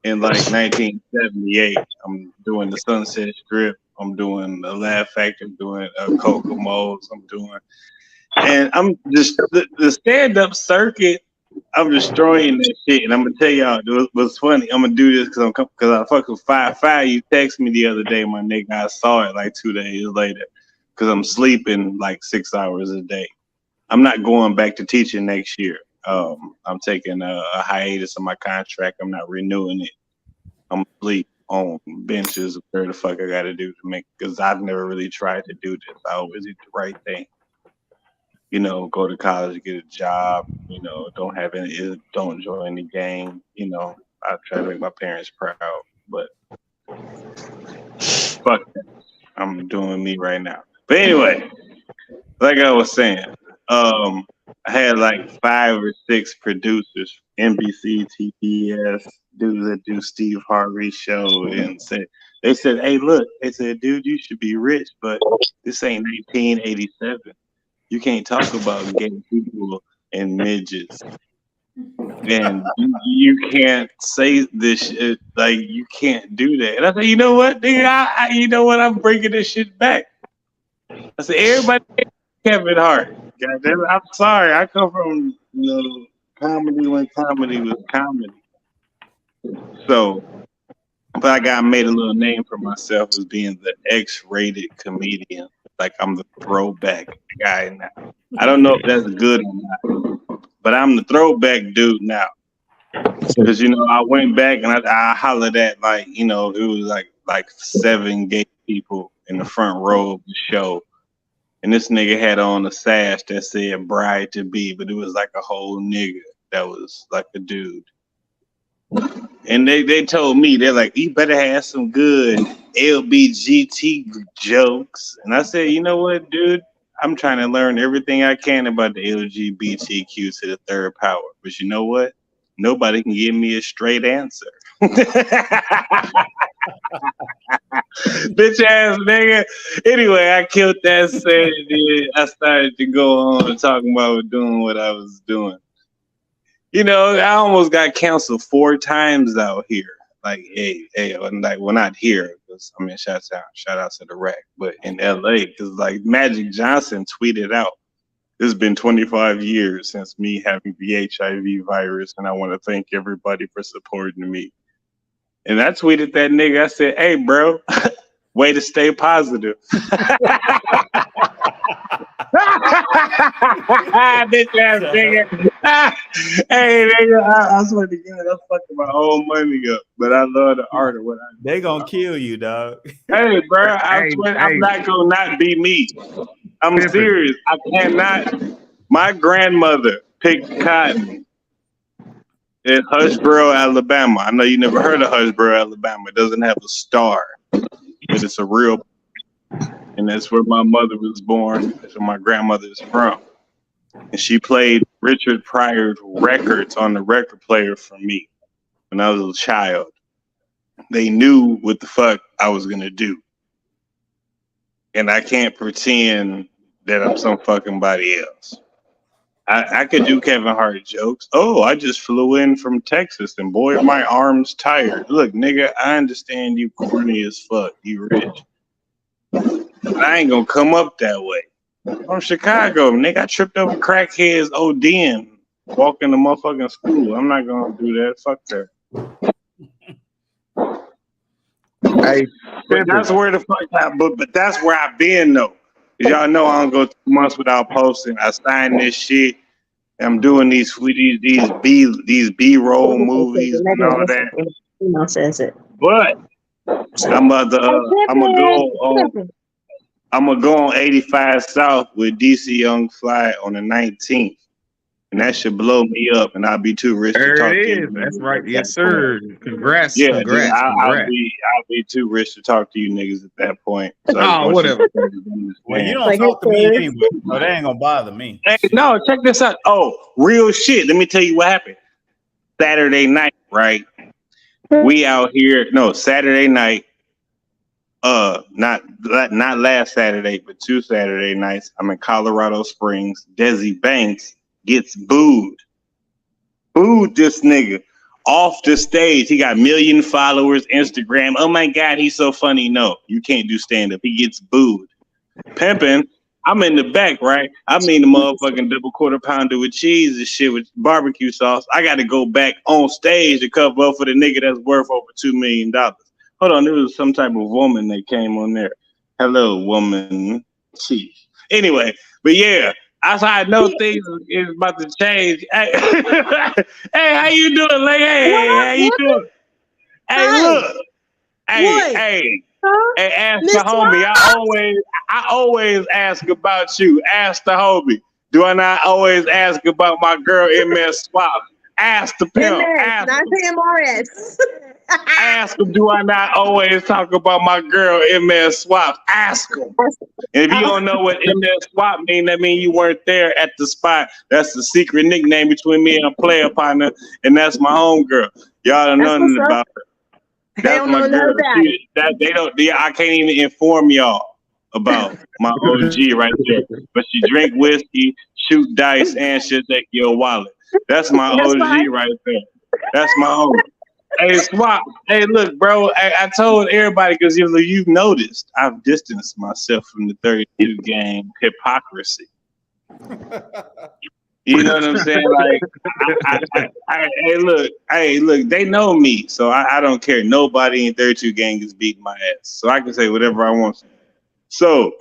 in like 1978. I'm doing the Sunset Strip. I'm doing the Laugh Factory. I'm doing Kokomo's. I'm doing, and I'm just the stand-up circuit. I'm destroying that shit, and I'm gonna tell y'all what's funny. I'm gonna do this because I fuck with 5-5. You text me the other day, my nigga. I saw it like 2 days later because I'm sleeping like 6 hours a day. I'm not going back to teaching next year. I'm taking a hiatus on my contract. I'm not renewing it. I'm asleep on benches. Where the fuck I got to do to make? Because I've never really tried to do this. I always do the right thing. You know, go to college, get a job. You know, don't join the gang. You know, I try to make my parents proud, but fuck that. I'm doing me right now. But anyway, like I was saying. I had like 5 or 6 producers, NBC, TBS, dudes that do Steve Harvey's show, and they said, hey, look, they said, dude, you should be rich, but this ain't 1987. You can't talk about gay people and midgets, and you can't say this shit, like you can't do that. And I said, you know what, nigga, you know what, I'm bringing this shit back. I said, everybody, Kevin Hart. God damn it, I'm sorry. I come from comedy when comedy was comedy. So, but I made a little name for myself as being the X-rated comedian. Like I'm the throwback guy now. I don't know if that's good or not, but I'm the throwback dude now. Because I went back and I hollered at it was like 7 gay people in the front row of the show. And this nigga had on a sash that said bride to be, but it was like a whole nigga that was like a dude. And they told me, they're like, you better have some good LBGT jokes. And I said, you know what, dude? I'm trying to learn everything I can about the LGBTQ to the third power. But you know what? Nobody can give me a straight answer. Bitch ass nigga. Anyway, I killed that set. I started to go on talking about doing what I was doing. I almost got canceled 4 times out here. Like, hey, like, well, not here, because shout out to the rack, but in LA, because like Magic Johnson tweeted out, it's been 25 years since me having the HIV virus, and I want to thank everybody for supporting me. And I tweeted that nigga. I said, hey, bro, way to stay positive. Bitch ass nigga. Hey, nigga, I swear to God, I'm fucking my whole money up. But I love the art of what I do. They gonna kill you, dog. Hey, bro, I swear I'm not gonna not be me. I'm serious. I cannot. My grandmother picked cotton in Hutchboro, Alabama. I know you never heard of Hutchboro, Alabama. It doesn't have a star, but it's a real, and that's where my mother was born. That's where my grandmother is from. And she played Richard Pryor's records on the record player for me when I was a child. They knew what the fuck I was gonna do. And I can't pretend that I'm some fucking body else. I could do Kevin Hart jokes. Oh, I just flew in from Texas and boy, my arm's tired. Look, nigga, I understand you corny as fuck. You rich. But I ain't gonna come up that way. I'm from Chicago, nigga. I tripped over crackheads ODing walking to motherfucking school. I'm not gonna do that. Fuck that. Hey, But that's where the fuck but that's where I've been though. 'Cause y'all know I don't go 2 months without posting. I signed this shit. I'm doing these B-roll movies and all that. You know, says it. But I'm gonna go on 85 South with DC Young Fly on the 19th. And that should blow me up, and I'll be too rich to there talk it to you. is. That's right. Yes, sir. Congrats. Yeah, Congrats. I'll Congrats. be too rich to talk to you niggas at that point. So Oh, I want whatever. you to Well, you understand. don't Like, talk to me okay. anyway, so that ain't gonna bother me. Hey, no, check this out. Oh, real shit. Let me tell you what happened. Saturday night, right? We out here. No, Saturday night. Not last Saturday, but 2 Saturday nights. I'm in Colorado Springs. Desi Banks gets booed. Booed this nigga off the stage. He got 1 million followers, Instagram. Oh my God, he's so funny. No, you can't do stand up. He gets booed. Pimping. I'm in the back, right? I mean the motherfucking double quarter pounder with cheese and shit with barbecue sauce. I got to go back on stage to cover up for the nigga that's worth over $2 million. Hold on, there was some type of woman that came on there. Hello, woman. Jeez. Anyway, but yeah, that's how I know things is about to change. Hey, hey, how you doing, lady? Hey, how you doing? Hey, Hi. look. Hey, What? hey. Huh? Hey, ask Miss the homie. I always ask about you. Ask the homie. Do I not always ask about my girl MS Swap? Ask the pimp. MS, not MRS. Ask him. Do I not always talk about my girl MS Swap? Ask him. And if you don't know what MS Swap mean, that means you weren't there at the spot. That's the secret nickname between me and a player partner, and that's my homegirl. Y'all don't know nothing about her. That's my girl. I can't even inform y'all about my OG right there. But she drink whiskey, shoot dice, and she'll take your wallet. That's my OG right there. That's my homie. Hey, Swap. Hey, look, bro. I told everybody because you've noticed I've distanced myself from the 32 game hypocrisy. You know what I'm saying? Like, hey, look, they know me, so I don't care. Nobody in 32 gang is beating my ass, so I can say whatever I want. So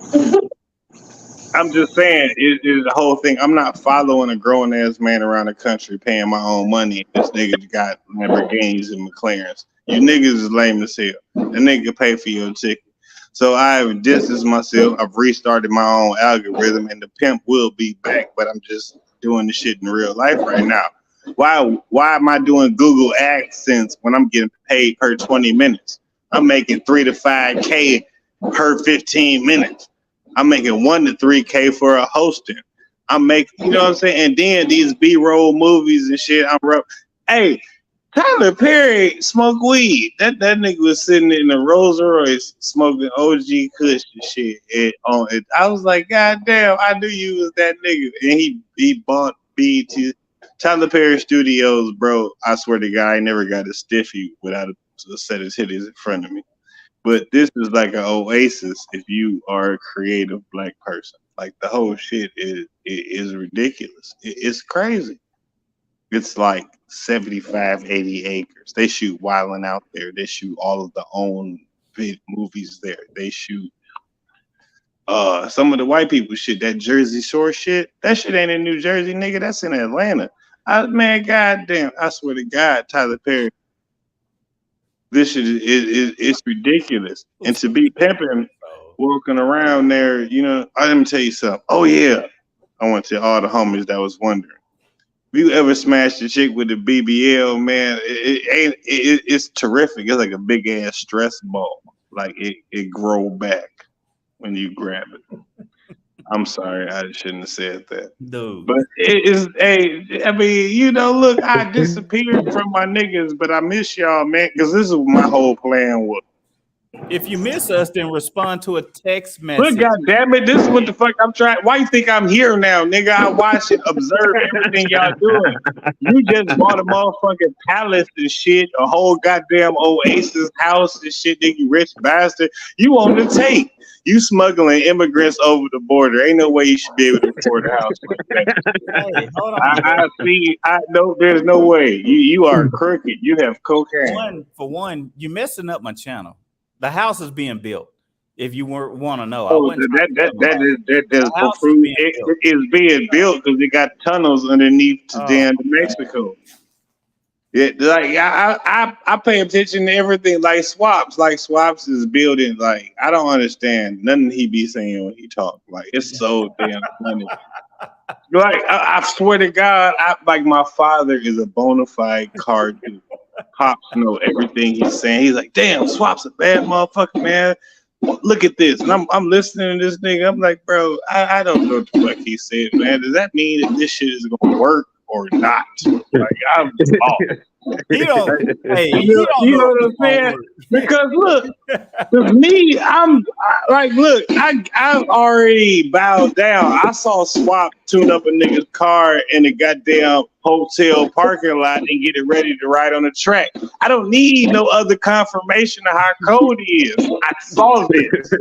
I'm just saying, it is the whole thing. I'm not following a grown ass man around the country paying my own money. This nigga got Lamborghinis and McLarens. You niggas is lame as hell. The nigga pay for your ticket. So I've distanced myself. I've restarted my own algorithm, and the pimp will be back. But I'm just doing the shit in real life right now. Why am I doing Google AdSense when I'm getting paid per 20 minutes? I'm making 3 to 5K per 15 minutes. I'm making 1 to 3K for a hosting. I'm making, you know what I'm saying? And then these B-roll movies and shit. Hey, Tyler Perry smoked weed. That nigga was sitting in the Rolls Royce smoking OG Kush and shit. I was like, God damn, I knew you was that nigga. And he bought BET. Tyler Perry Studios, bro. I swear to God, I never got a stiffy without a set of titties in front of me. But this is like an oasis if you are a creative black person. Like the whole shit is ridiculous. It's crazy. It's like 75, 80 acres. They shoot Wildin' Out there. They shoot all of the own big movies there. They shoot some of the white people shit. That Jersey Shore shit. That shit ain't in New Jersey, nigga. That's in Atlanta. Man, goddamn. I swear to God, Tyler Perry. This shit is ridiculous. And to be pimping, walking around there, you know, let me tell you something. Oh, yeah. I want to tell all the homies that was wondering. If you ever smashed a chick with a BBL, man, it's terrific. It's like a big ass stress ball. Like it grow back when you grab it. I'm sorry, I shouldn't have said that. Dude. But it is I mean, you know, look, I disappeared from my niggas, but I miss y'all, man, because this is what my whole plan was. If you miss us, then respond to a text message. Look, God damn it, this is what the fuck I'm trying. Why you think I'm here now, nigga? I watch and observe everything y'all doing. You just bought a motherfucking palace and shit, a whole goddamn Oasis house and shit, nigga, you rich bastard. You on the tape. You smuggling immigrants over the border. Ain't no way you should be able to afford a house. Hey, hold on. I see. I know there's no way. You are crooked. You have cocaine. For one, you're messing up my channel. The house is being built. If you want to know, Oh, that is The house is proof being built. it is being built because it got tunnels underneath to Oh, damn man. Mexico. Yeah, like I pay attention to everything. Like Swaps is building. Like I don't understand nothing he be saying when he talk. Like it's so damn funny. Like I swear to God, like my father is a bona fide car dude. Pops know everything he's saying. He's like, damn, Swap's a bad motherfucker, man. Look at this. And I'm listening to this nigga. I'm like, bro, I don't know what the fuck he said, man. Does that mean that this shit is gonna work or not? Like I'm off. He don't. Hey, he You don't know know what I'm if it's gonna saying? work. Because look, with me, I've already bowed down. I saw Swap tune up a nigga's car in the goddamn hotel parking lot and get it ready to ride on the track. I don't need no other confirmation of how cold he is. I saw this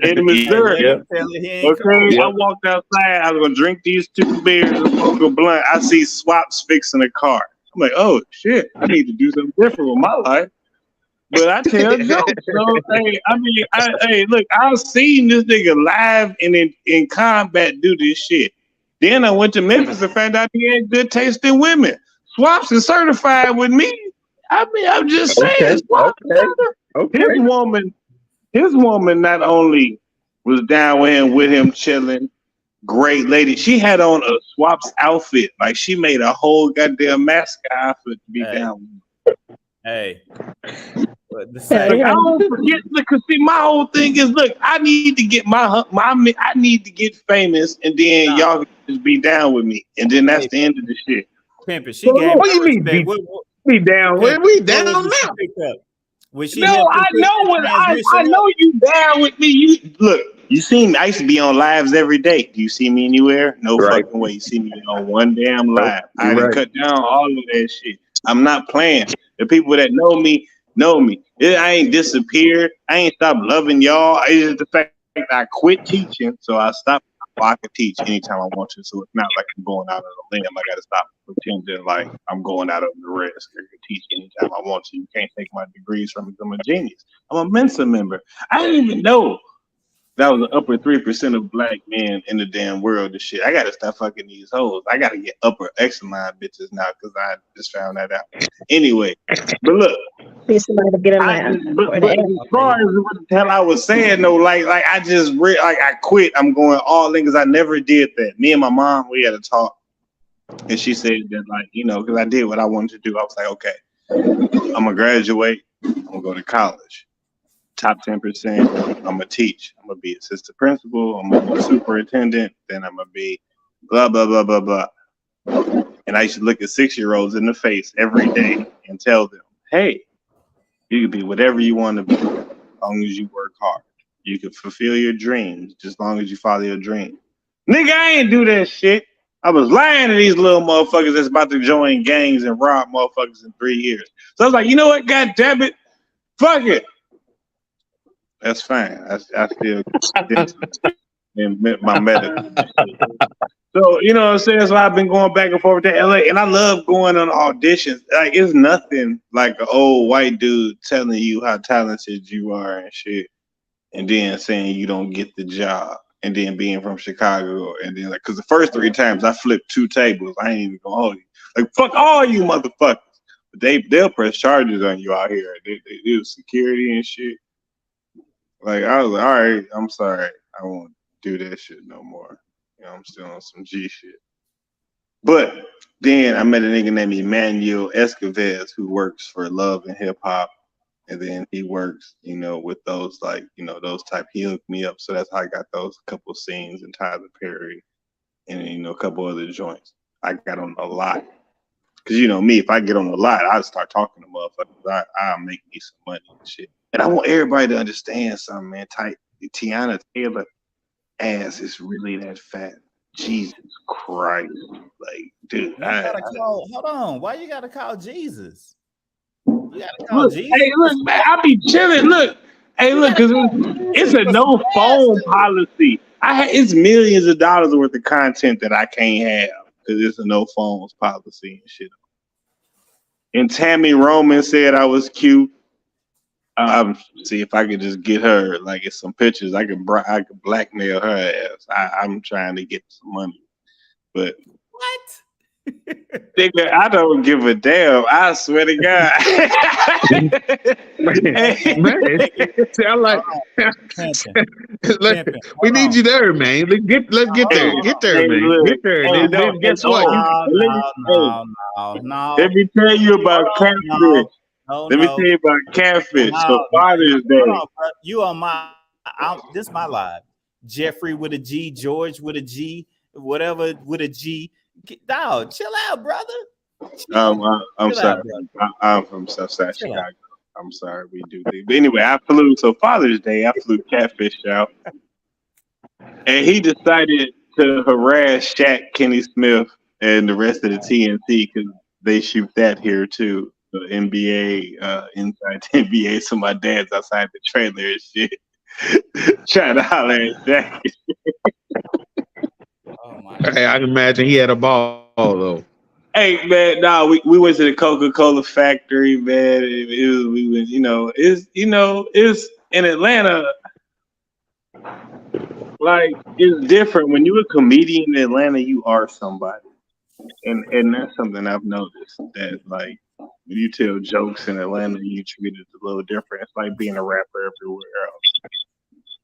in Missouri. Yeah, tell it he ain't Okay, cold. I walked outside. I was gonna drink these 2 beers and smoke a blunt. I see Swaps fixing a car. I'm like, oh shit, I need to do something different with my life. But I tell jokes. So hey, look, I've seen this nigga live and in combat do this shit. Then I went to Memphis and found out he had good taste in women. Swaps is certified with me. I mean, I'm just saying, Swaps, his woman not only was down with him chilling. Great lady. She had on a Swaps outfit. Like she made a whole goddamn mascot outfit to be down with. Hey. But the Like, same, I don't forget. Look, 'cause see, my whole thing is, look, I need to get I need to get famous, and then y'all can just be down with me, and then that's the end of the shit. Pimpin', she gave What her you mean respect. be down with? We down now. No, I know you down with me. You see me. I used to be on lives every day. Do you see me anywhere? No Right. fucking way. You see me on one damn live. I done Right. cut down all of that shit. I'm not playing. The people that know me know me. I ain't disappeared. I ain't stopped loving y'all. It's just the fact that I quit teaching, so I stopped. I can teach anytime I want to, so it's not like I'm going out on a limb. I got to stop pretending like I'm going out on the risk. I can teach anytime I want to. You can't take my degrees from me. I'm a genius. I'm a Mensa member. I didn't even know that was the upper 3% of black men in the damn world. This shit. I got to stop fucking these hoes. I got to get upper echelon bitches now because I just found that out. Anyway, but look. Need somebody to get him out. But as far as what the hell I was saying though, like I just I quit. I'm going all in because I never did that. Me and my mom, we had a talk, and she said that because I did what I wanted to do. I was like, okay, I'm gonna graduate. I'm gonna go to college. Top 10%. I'm gonna teach. I'm gonna be assistant principal. I'm gonna be superintendent. Then I'm gonna be blah blah blah blah blah. And I used to look at 6-year-olds in the face every day and tell them, hey. You can be whatever you want to be, as long as you work hard. You can fulfill your dreams, just as long as you follow your dream. Nigga, I ain't do that shit. I was lying to these little motherfuckers that's about to join gangs and rob motherfuckers in 3 years. So I was like, you know what? God damn it. Fuck it. That's fine. I still in my medical. So, you know what I'm saying? So I've been going back and forth to LA, and I love going on auditions. Like, it's nothing like an old white dude telling you how talented you are and shit, and then saying you don't get the job, and then being from Chicago, and then because the first 3 times I flipped 2 tables, I ain't even gonna hold you. Like, fuck all you motherfuckers. But they'll press charges on you out here. They do security and shit. Like, I was like, all right, I'm sorry, I won't do that shit no more. I'm still on some G shit. But then I met a nigga named Emmanuel Escoves who works for Love and Hip Hop. And then he works, with those those type. He hooked me up. So that's how I got those couple scenes in Tyler Perry and, a couple other joints. I got on a lot. Because, me, if I get on a lot, I start talking to motherfuckers. I'll make me some money and shit. And I want everybody to understand something, man. Tiana Taylor ass is really that fat. Jesus Christ. Like, dude. Hold on. Why you gotta call Jesus? You gotta call Jesus. Hey, look, man, I be chilling. Look. Hey, look, because it's a no phone policy. It's millions of dollars worth of content that I can't have because it's a no phones policy and shit. And Tammy Roman said I was cute. See if I could just get her like it's some pictures. I could blackmail her ass. I'm trying to get some money, but What? nigga, I don't give a damn. I swear to God. Man, see, I like. Pimpin'. We need you there, man. Let's get there. Get there, Hey, man. look. Get there. Hey, And then guess what? No. Let me tell you about catfish. No. Let me tell you about catfish. No, So Father's Day. Hold on, bro. You on my? This my live. Jeffrey with a G, George with a G, whatever with a G. Dog, chill out, brother. I'm Chill sorry. out, brother. I'm from Southside Chill Chicago. I'm sorry, we do things. But anyway, I flew. So Father's Day, I flew catfish out, and he decided to harass Shaq, Kenny Smith, and the rest of the TNT because they shoot that here too. The NBA, inside the NBA. So my dad's outside the trailer and shit, trying to holler at Shaq. Oh my Hey, I can imagine he had a ball though. Hey man, nah, we went to the Coca-Cola factory, man. We went, it's in Atlanta. Like it's different when you're a comedian in Atlanta. You are somebody, and that's something I've noticed that like when you tell jokes in Atlanta, you treat it a little different. It's like being a rapper everywhere else.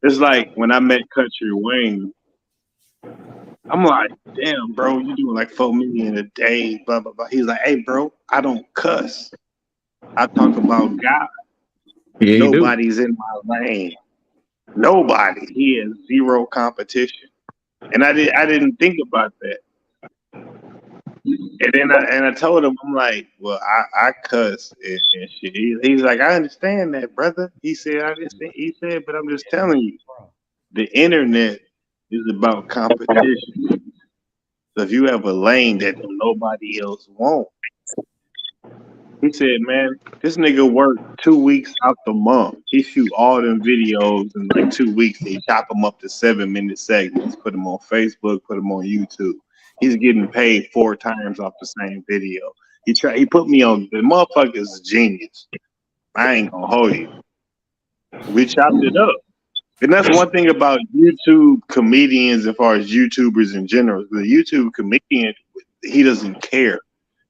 It's like when I met Country Wayne. I'm like, damn, bro, you doing like 4 million a day, blah, blah, blah. He's like, hey, bro, I don't cuss. I talk about God. Yeah, you do. Nobody's in my lane. Nobody. He has zero competition. And I didn't think about that. And then I told him, I'm like, well, I cuss and shit. He's like, I understand that, brother. He said, but I'm just telling you, the internet is about competition. So if you have a lane that nobody else wants, he said, man, this nigga worked 2 weeks out the month. He shoot all them videos in like 2 weeks. He chop them up to 7-minute segments, put them on Facebook, put them on YouTube. He's getting paid 4 times off the same video. He put me on. The motherfucker's a genius. I ain't gonna hold you. We chopped it up. And that's one thing about YouTube comedians as far as YouTubers in general. The YouTube comedian, he doesn't care.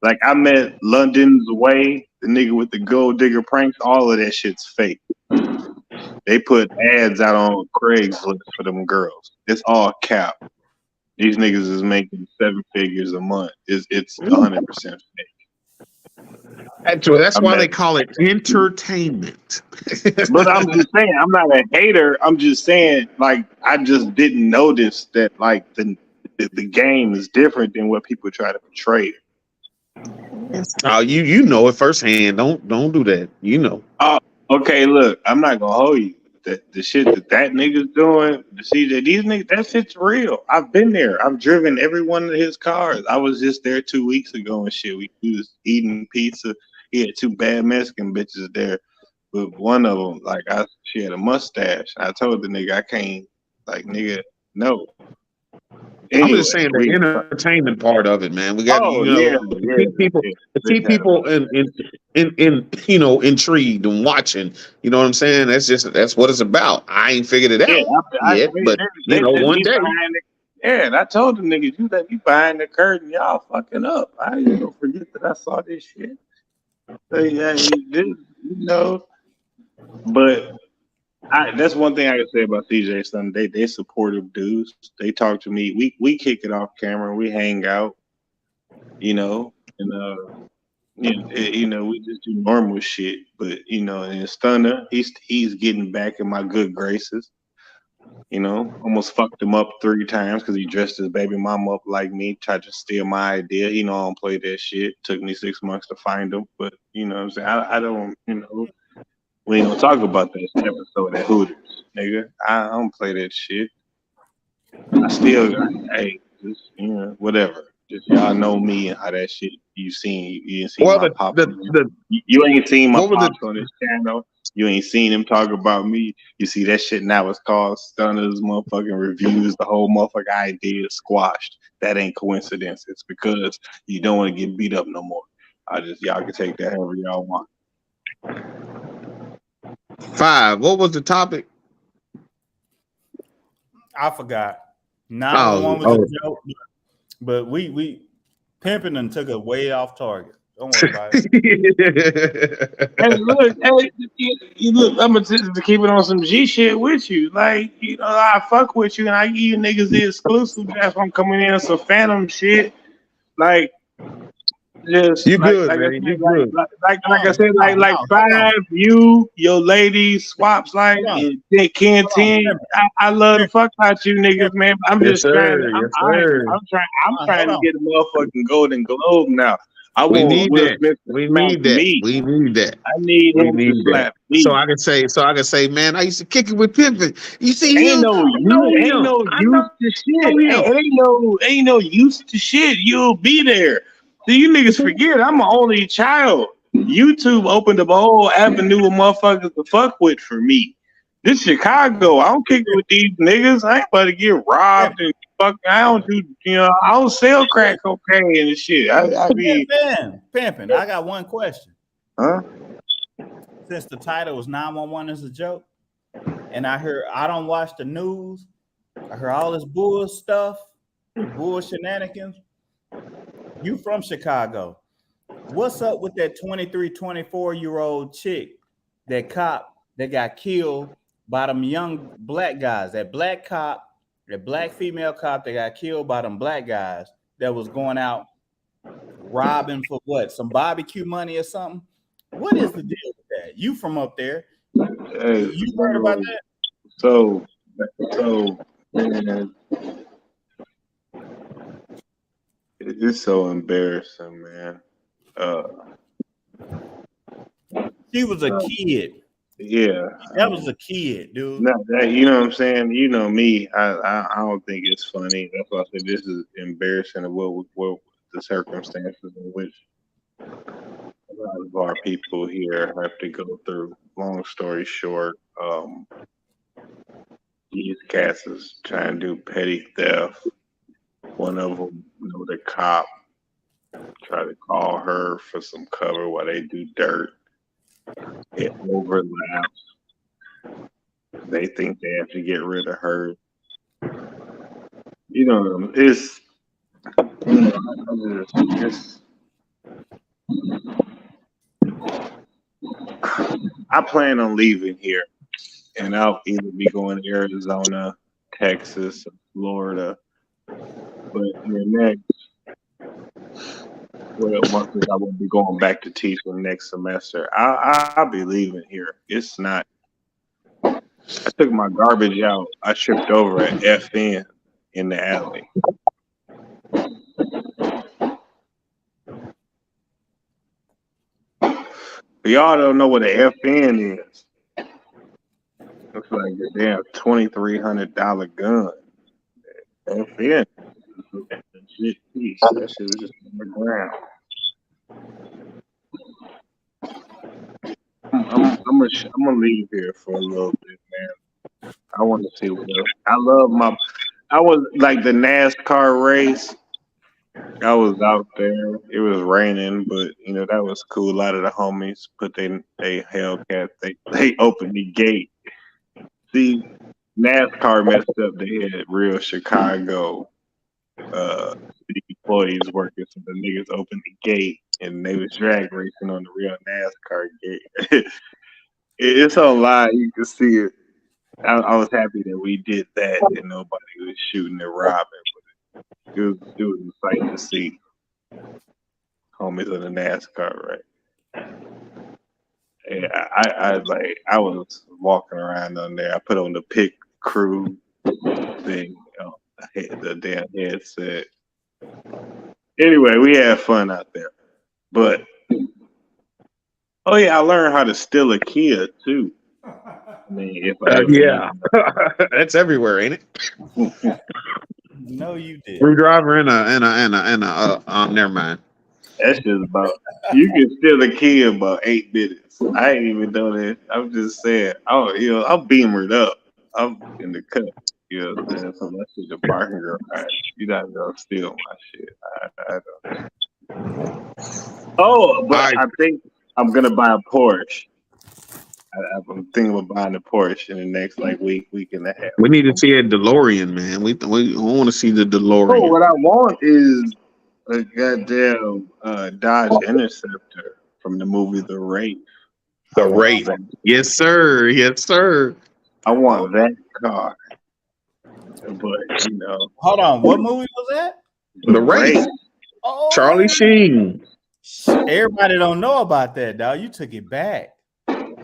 Like I met London's Way, the nigga with the gold digger pranks, all of that shit's fake. They put ads out on Craigslist for them girls. It's all cap. These niggas is making 7 figures a month. It's 100% fake. That's why they call it entertainment. But I'm just saying, I'm not a hater. I'm just saying, like, I just didn't notice that, like, the game is different than what people try to portray. Oh, you know it firsthand. Don't do that. You know. Okay, look, I'm not gonna hold you. The shit that nigga's doing, the CJ, these niggas, that shit's real. I've been there. I've driven every one of his cars. I was just there 2 weeks ago and shit. We was eating pizza. He had 2 bad Mexican bitches there. But one of them, like, she had a mustache. I told the nigga, I can't, like, nigga, no. Anyway, I'm just saying the entertainment part of it, man. We got to keep people in intrigued and watching. You know what I'm saying? That's what it's about. I ain't figured it out yet, but one day. Yeah, and I told the niggas, you let me behind the curtain, y'all fucking up. I ain't gonna forget that I saw this shit. But that's one thing I can say about CJ Son. They supportive dudes. They talk to me. We kick it off camera. We hang out, and we just do normal shit. But and Stunner, he's getting back in my good graces. Almost fucked him up 3 times because he dressed his baby mama up like me, tried to steal my idea. He know I don't play that shit. Took me 6 months to find him, but what I'm saying, I don't, we ain't gonna talk about that episode at Hooters, nigga. I don't play that shit. I still, hey, just whatever. Just y'all know me and how that shit. You ain't seen my pop. You ain't seen my pops on this channel. You ain't seen him talk about me. You see that shit now. It's called Stunners motherfucking reviews. The whole motherfucking idea is squashed. That ain't coincidence. It's because you don't want to get beat up no more. Y'all can take that however y'all want. 5. What was the topic? I forgot. 911 Oh, was a joke, but we pimping and took it way off target. Don't worry about it. Hey, look, hey, look, I'm gonna to keep it on some G shit with you. Like, you know, I fuck with you and I give you niggas the exclusive. That's why I'm coming in on some phantom shit. Like, just You like, good, like I man. said, You like, good. like I said, like No, 5, you, your lady swaps like hold on, and then Ken hold on. 10. I love the fuck out you niggas, man. I'm Yes, just trying to, sir. Yes, sir. I'm Hold trying to on. get a motherfucking Golden Globe now. I We want need Will that. Smith to We smack need that. me. We need that. I need We him to need that. slap me. So I can say, man, I used to kick it with Pimpin. You see Ain't him? no I know ain't him. no I use know to shit. him. Ain't no use to shit. You'll be there. See, you niggas forget I'm an only child. YouTube opened up a whole avenue of motherfuckers to fuck with for me. This Chicago, I don't kick it with these niggas. I ain't about to get robbed and fuck. I don't do, I don't sell crack cocaine and shit. I be, Pimping. I got one question. huh? Since the title was 911 is a joke, and I don't watch the news. I heard all this bull stuff, bull shenanigans. You from Chicago. What's up with that 23, 24-year-old chick, that cop that got killed by them young black guys? That black cop, that black female cop that got killed by them black guys that was going out robbing for what? Some barbecue money or something? What is the deal with that? You from up there. Hey, You heard about that? So, man, it's so embarrassing, man. She was a kid. Yeah, That was a kid, dude. not that, you know what I'm saying. You know me. I don't think it's funny. That's why I said this is embarrassing of what the circumstances in which a lot of our people here have to go through. Long story short, these cats is trying to do petty theft. One of them, the cop, try to call her for some cover while they do dirt. It overlaps. They think they have to get rid of her. It's I plan on leaving here, and I'll either be going to Arizona, Texas, or Florida. But in the next 12 months, I won't be going back to teaching next semester. I'll be leaving here. It's not. I took my garbage out. I tripped over at FN in the alley. But y'all don't know what an FN is. Looks like a damn $2,300 gun. FN. That shit was just on the ground. I'm gonna leave here for a little bit, man. I want to see what else. I was like the NASCAR race. I was out there. It was raining, but that was cool. A lot of the homies put they Hellcat. They opened the gate. See, NASCAR messed up. They had real Chicago city employees working, so the niggas opened the gate and they was drag racing on the real NASCAR gate. It's online. You can see it. I was happy that we did that and nobody was shooting and robbing. But it was a sight to see. Homies on the NASCAR, right? Yeah, I was walking around on there. I put on the pit crew thing, the damn headset. Anyway, we had fun out there. But oh yeah, I learned how to steal a kid too. I mean, if I ever Yeah. That's everywhere, ain't it? No, you did. Screwdriver and a never mind. That's just about you can steal a kid about 8 minutes. I ain't even done it. I'm just saying. Oh, I'm beamered up. I'm in the cut. You know what I'm saying? So that shit the parking garage. You're not gonna steal my shit. I don't. Oh, but All right. I think I'm gonna buy a Porsche. I'm thinking about buying a Porsche in the next like week and a half. We need to see a DeLorean, man. We want to see the Oh, DeLorean. what I want is a goddamn Dodge Interceptor from the movie The Race. The Wraith. Yes, sir. Yes, sir. I want that car. But you know, Hold on, what movie was that? The Wraith. Oh, Charlie Sheen. everybody don't know about that, dog. You took it back.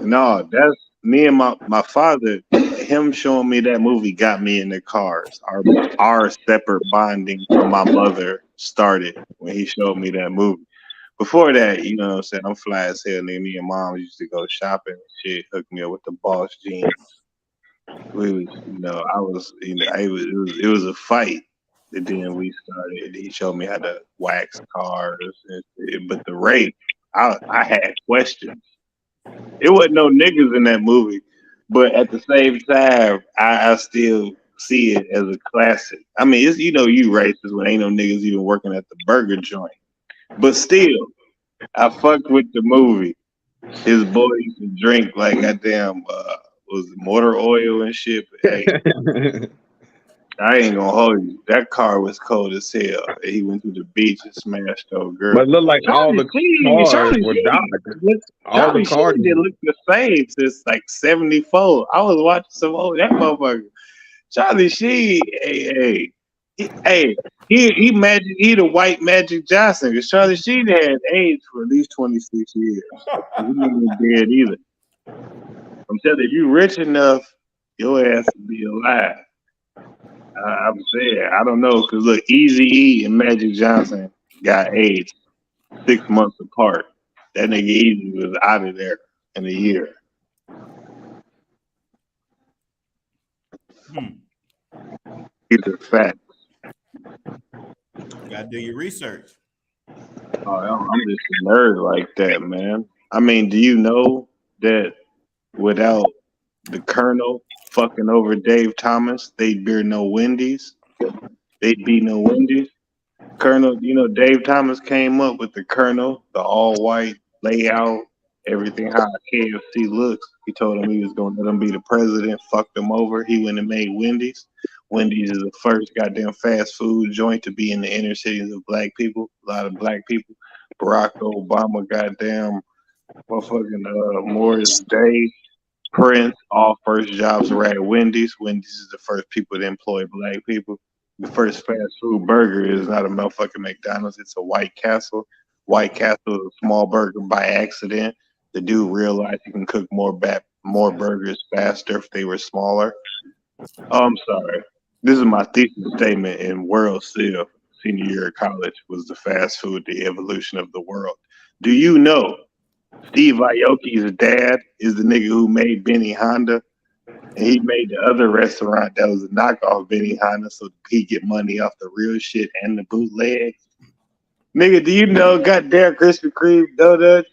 No, that's me and my father. Him showing me that movie got me into cars. Our separate bonding from my mother started when he showed me that movie. Before that, you know what I'm saying? I'm fly as hell. Nigga, me and mom used to go shopping and shit. Hook me up with the Boss jeans. We was, you know, I was, you know, it was a fight. And then we started. He showed me how to wax cars, but the rate, I had questions. It wasn't no niggas in that movie, but at the same time, I still see it as a classic. I mean, it's, you know, you racist when ain't no niggas even working at the burger joint, but still, I fucked with the movie. His boy used to drink like goddamn was it motor oil and shit. But, hey, I ain't gonna hold you. That car was cold as hell. He went to the beach and smashed old girl. But it looked like all the cars were Dodge. All the cars didn't look the same since like '74. I was watching some old that motherfucker. Charlie Sheen, hey, he magic. He the white Magic Johnson because Charlie Sheen had AIDS for at least 26 years. He ain't dead either. I'm telling you, if you rich enough, your ass will be alive. I'm saying, I don't know, because look, Eazy-E and Magic Johnson got AIDS 6 months apart. That nigga Easy was out of there in a year. These are facts. You gotta do your research. Oh, I'm just a nerd like that, man. I mean, do you know that without the Colonel fucking over Dave Thomas, they'd be no Wendy's? They'd be no Wendy's. Colonel, you know, Dave Thomas came up with the Colonel, the all-white layout, everything how KFC looks. He told him he was going to let him be the president, fucked him over. He went and made Wendy's. Wendy's is the first goddamn fast food joint to be in the inner cities of black people. A lot of black people. Barack Obama, goddamn, motherfucking Morris Day, Prince, all first jobs were at Wendy's. Wendy's is the first people to employ black people. The first fast food burger is not a motherfucking McDonald's. It's a White Castle. White Castle is a small burger by accident. The dude realized he can cook more burgers faster if they were smaller. Oh, I'm sorry. This is my thesis statement in World Civ, senior year of college, was the fast food, the evolution of the world. Do you know Steve Aoki's dad is the nigga who made Benny Honda? And he made the other restaurant that was a knockoff Benny Honda so he get money off the real shit and the bootlegs. Nigga, do you know goddamn Krispy Kreme donut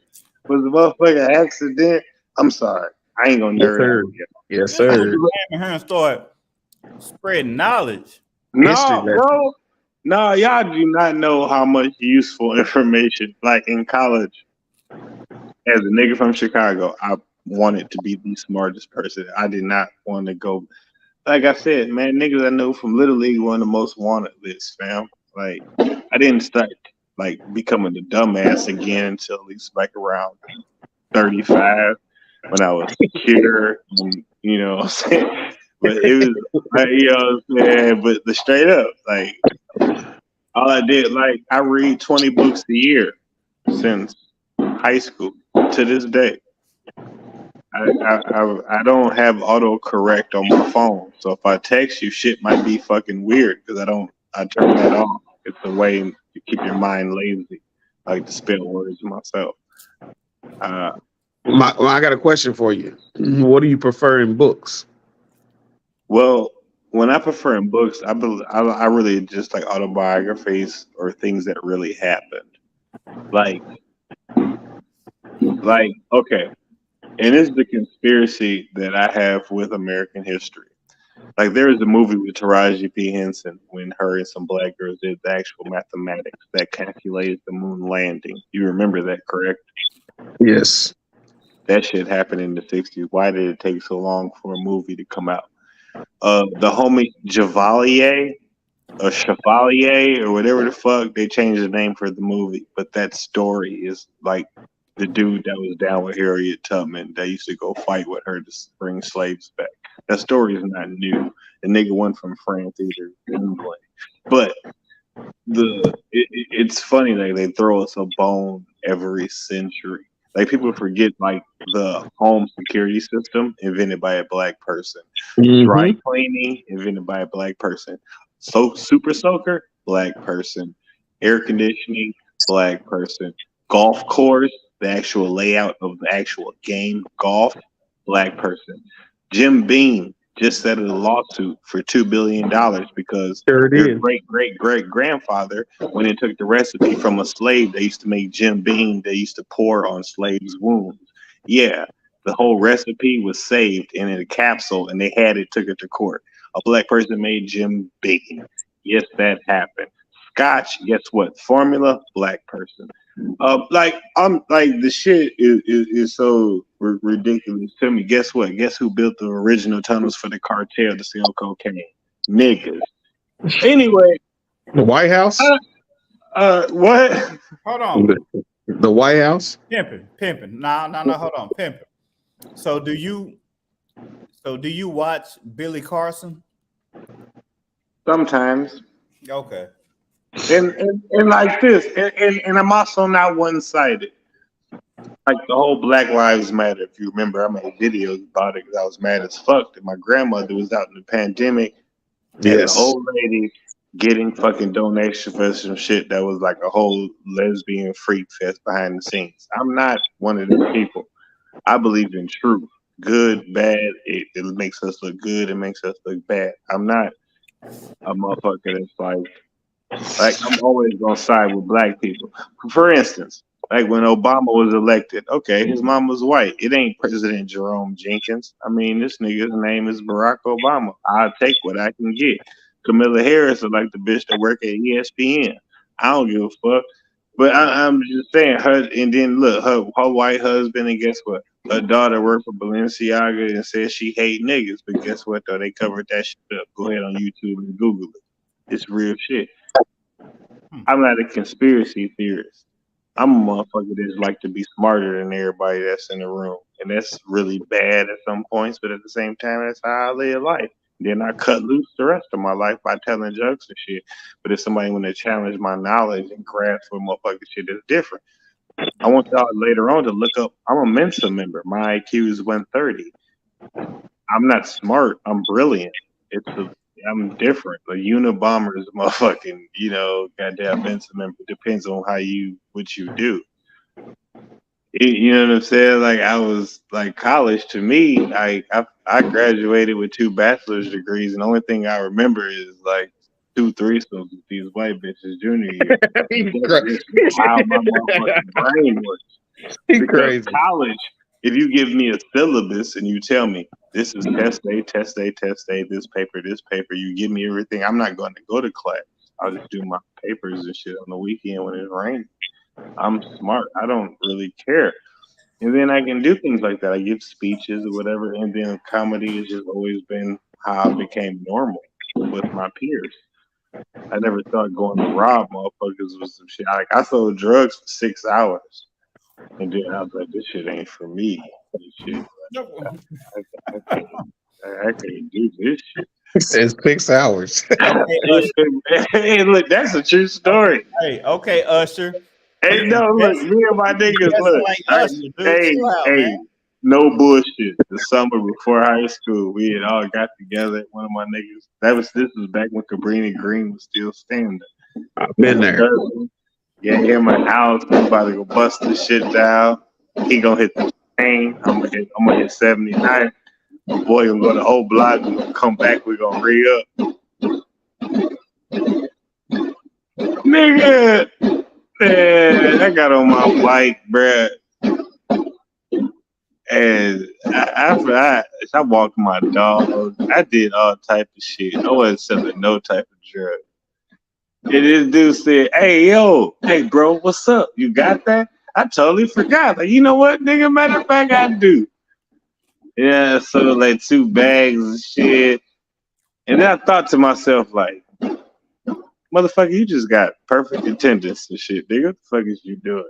was a motherfucking accident? I'm sorry. I ain't gonna nerd out. Yes, sir. And start spreading knowledge. No, bro. No, y'all do not know how much useful information, like in college, as a nigga from Chicago, I wanted to be the smartest person. I did not want to go. Like I said, man, niggas I know from Little League were on the most wanted list, fam. Like, I didn't start like becoming a dumbass again until at least like around 35 when I was secure, and, you know what I'm saying? But it was, like, you know what I'm saying? But the straight up, like, all I did, like, I read 20 books a year since high school to this day. I don't have autocorrect on my phone, so if I text you, shit might be fucking weird because I turn that off. It's a way to keep your mind lazy. I like to spell words myself. I got a question for you. What do you prefer in books? Well, when I prefer in books, I really just like autobiographies or things that really happened. Like okay. And it's the conspiracy that I have with American history. Like, there is a movie with Taraji P. Henson when her and some black girls did the actual mathematics that calculated the moon landing. You remember that, correct? Yes. That shit happened in the 60s. Why did it take so long for a movie to come out? The homie Javalier or Chevalier or whatever the fuck, they changed the name for the movie. But that story is like the dude that was down with Harriet Tubman that used to go fight with her to bring slaves back. That story is not new. The nigga went from France either England. But it's funny that they throw us a bone every century. Like people forget like the home security system invented by a black person. Dry cleaning invented by a black person. Super soaker, black person. Air conditioning, black person. Golf course, the actual layout of the actual game, golf, black person. Jim Beam just settled a lawsuit for $2 billion because Sure it their is. great grandfather, when they took the recipe from a slave, they used to make Jim Beam. They used to pour on slaves' wounds. Yeah, the whole recipe was saved in a capsule, and they took it to court. A black person made Jim Beam. Yes, that happened. Scotch, guess what? Formula, black person. I'm like the shit is so ridiculous to me. Guess what? Guess who built the original tunnels for the cartel to sell cocaine? Niggas. Anyway, The White House? what? Hold on. The White House? Pimping. No, hold on. Pimping. So do you watch Billy Carson? Sometimes. Okay. And like this, and I'm also not one-sided. Like the whole Black Lives Matter. If you remember, I made videos about it because I was mad as fuck that my grandmother was out in the pandemic. Yes. And an old lady getting fucking donations for some shit that was like a whole lesbian freak fest behind the scenes. I'm not one of those people. I believe in truth. Good, bad, it makes us look good, it makes us look bad. I'm not a motherfucker that's like I'm always gonna side with black people. For instance, like when Obama was elected, okay, his mom was white. It ain't President Jerome Jenkins. I mean, this nigga's name is Barack Obama. I'll take what I can get. Camilla Harris is like the bitch that work at ESPN. I don't give a fuck. But I'm just saying her, and then look, her white husband, and guess what? Her daughter worked for Balenciaga and said she hate niggas. But guess what though? They covered that shit up. Go ahead on YouTube and Google it. It's real shit. I'm not a conspiracy theorist. I'm a motherfucker that's like to be smarter than everybody that's in the room. And that's really bad at some points, but at the same time, that's how I live life. Then I cut loose the rest of my life by telling jokes and shit. But if somebody want to challenge my knowledge and grasp for motherfucking shit, that's different. I want y'all later on to look up. I'm a Mensa member. My IQ is 130. I'm not smart. I'm brilliant. I'm different. A Unabomber is motherfucking, goddamn Mensa member. Depends on what you do. You know what I'm saying? Like I was like college to me. I graduated with 2 bachelor's degrees, and the only thing I remember is like 2 threesomes with these white bitches junior year. That's how my motherfucking brain works. Because crazy. college, if you give me a syllabus and you tell me this is test day, this paper, you give me everything. I'm not going to go to class. I'll just do my papers and shit on the weekend when it's raining. I'm smart. I don't really care. And then I can do things like that. I give speeches or whatever. And then comedy has just always been how I became normal with my peers. I never thought going to rob motherfuckers was some shit. Like I sold drugs for 6 hours. And then I was like, this shit ain't for me. This shit, I can't do this shit. It says 6 hours. Hey, look, that's a true story. Hey, okay, Usher. Hey, no, look, me and my niggas, look. Like Usher, dude. Chill out, man. No bullshit. The summer before high school, we had all got together at one of my niggas. This was back when Cabrini Green was still standing. I've been there. Yeah, in my house, I'm about to go bust this shit down. He gonna hit the chain. I'm gonna hit 79. My boy gonna go to old block. We gonna come back. We gonna re-up. Nigga, man, I got on my bike, bruh. And after I walked my dog, I did all type of shit. I wasn't selling no type of drug. And this dude said, hey, bro, what's up? You got that? I totally forgot. Like, you know what, nigga? Matter of fact, I do. Yeah, so like 2 bags of shit. And then I thought to myself, like, motherfucker, you just got perfect attendance and shit, nigga. What the fuck is you doing?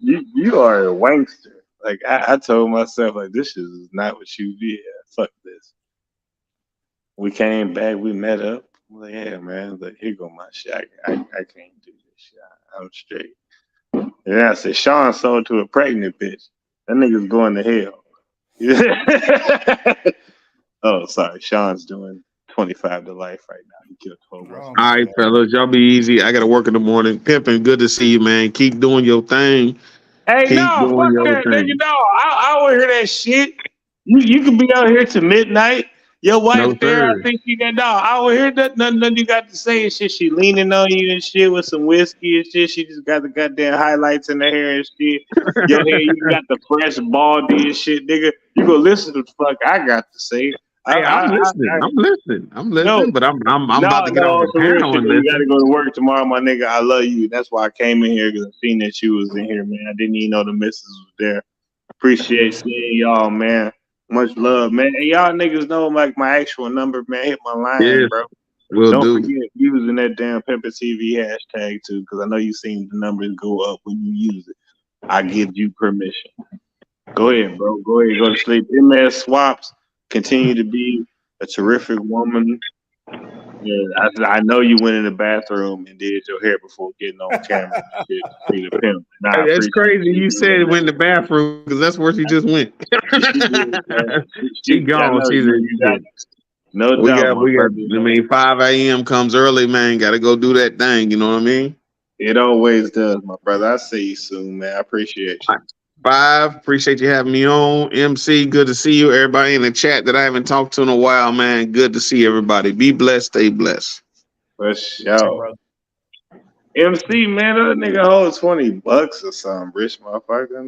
You are a wankster. Like, I told myself, like, this is not what you did. Fuck this. We came back, we met up. I'm like, yeah, man, like, here go my shit. I can't do this shit. I'm straight. And then I said, Sean sold to a pregnant bitch. That nigga's going to hell. Oh, sorry. Sean's doing 25 to life right now. He killed 12 All right, fellas, y'all be easy. I got to work in the morning. Pimpin', good to see you, man. Keep doing your thing. Hey, Keep no, doing fuck your that, thing. nigga. No, I want to hear that shit. You can be out here to midnight. Your wife No, there, I sir. think she got dog. I will hear nothing you got to say and shit. She leaning on you and shit with some whiskey and shit. She just got the goddamn highlights in her hair and shit. Your hair, you got the fresh baldy and shit, nigga. You go listen to the fuck I got to say. Hey, I'm listening. I'm listening. No. But I'm about to get off the some real panel shit, and you got to listen. go to work tomorrow, my nigga. I love you. That's why I came in here, because I seen that you was in here, man. I didn't even know the missus was there. Appreciate seeing y'all, man. Much love, man. And y'all niggas know like my actual number, man. Hit my line, Yes, bro. will Don't do. forget using that damn Pimpin' TV hashtag too, because I know you seen the numbers go up when you use it. I give you permission. Go ahead, bro. Go ahead, go to sleep. MS Swaps continue to be a terrific woman. Yeah, I know you went in the bathroom and did your hair before getting on camera. Shit, be the pimp. And I Hey, that's appreciate crazy. You said doing it went in the bathroom because that's where she just went. She did, man. She I gone. know She's you got no we doubt, got. my brother. I mean, 5 a.m. comes early, man. Got to go do that thing. You know what I mean? It always does, my brother. I see you soon, man. I appreciate you. 5, appreciate you having me on. MC, good to see you. Everybody in the chat that I haven't talked to in a while, man. Good to see everybody. Be blessed, stay blessed. For sure. MC, man, that nigga holds $20 or something, rich motherfucker. Let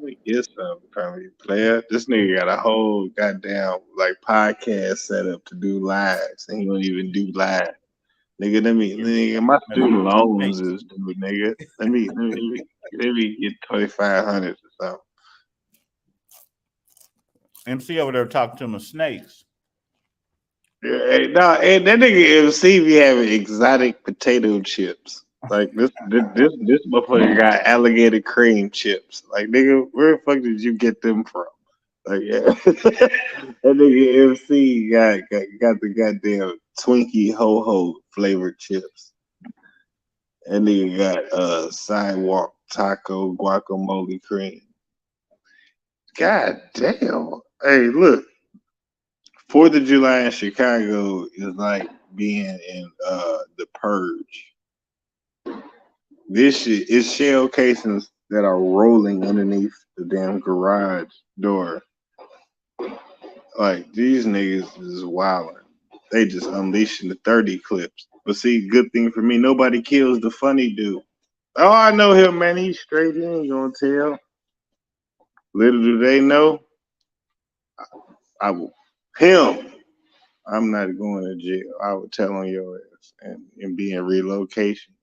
me get something from you, player. This nigga got a whole goddamn like podcast set up to do lives, and he don't even do live. Nigga, my student loans is due, nigga. Let me get 2,500 or something. MC over there talking to my snakes. Hey, that nigga MC be having exotic potato chips. Like this motherfucker got alligator cream chips. Like, nigga, where the fuck did you get them from? Like, yeah. That nigga MC got the goddamn Twinkie Ho Ho flavored chips. And nigga got sidewalk taco guacamole cream. God damn. Hey, look. 4th of July in Chicago is like being in the Purge. This shit is shell casings that are rolling underneath the damn garage door. Like, these niggas is wilding. They just unleashing the 30 clips. But see, good thing for me, nobody kills the funny dude. Oh, I know him, man. He's straight. He ain't gonna tell. Little do they know, I will. Him. I'm not going to jail. I would tell on your ass and be in relocation.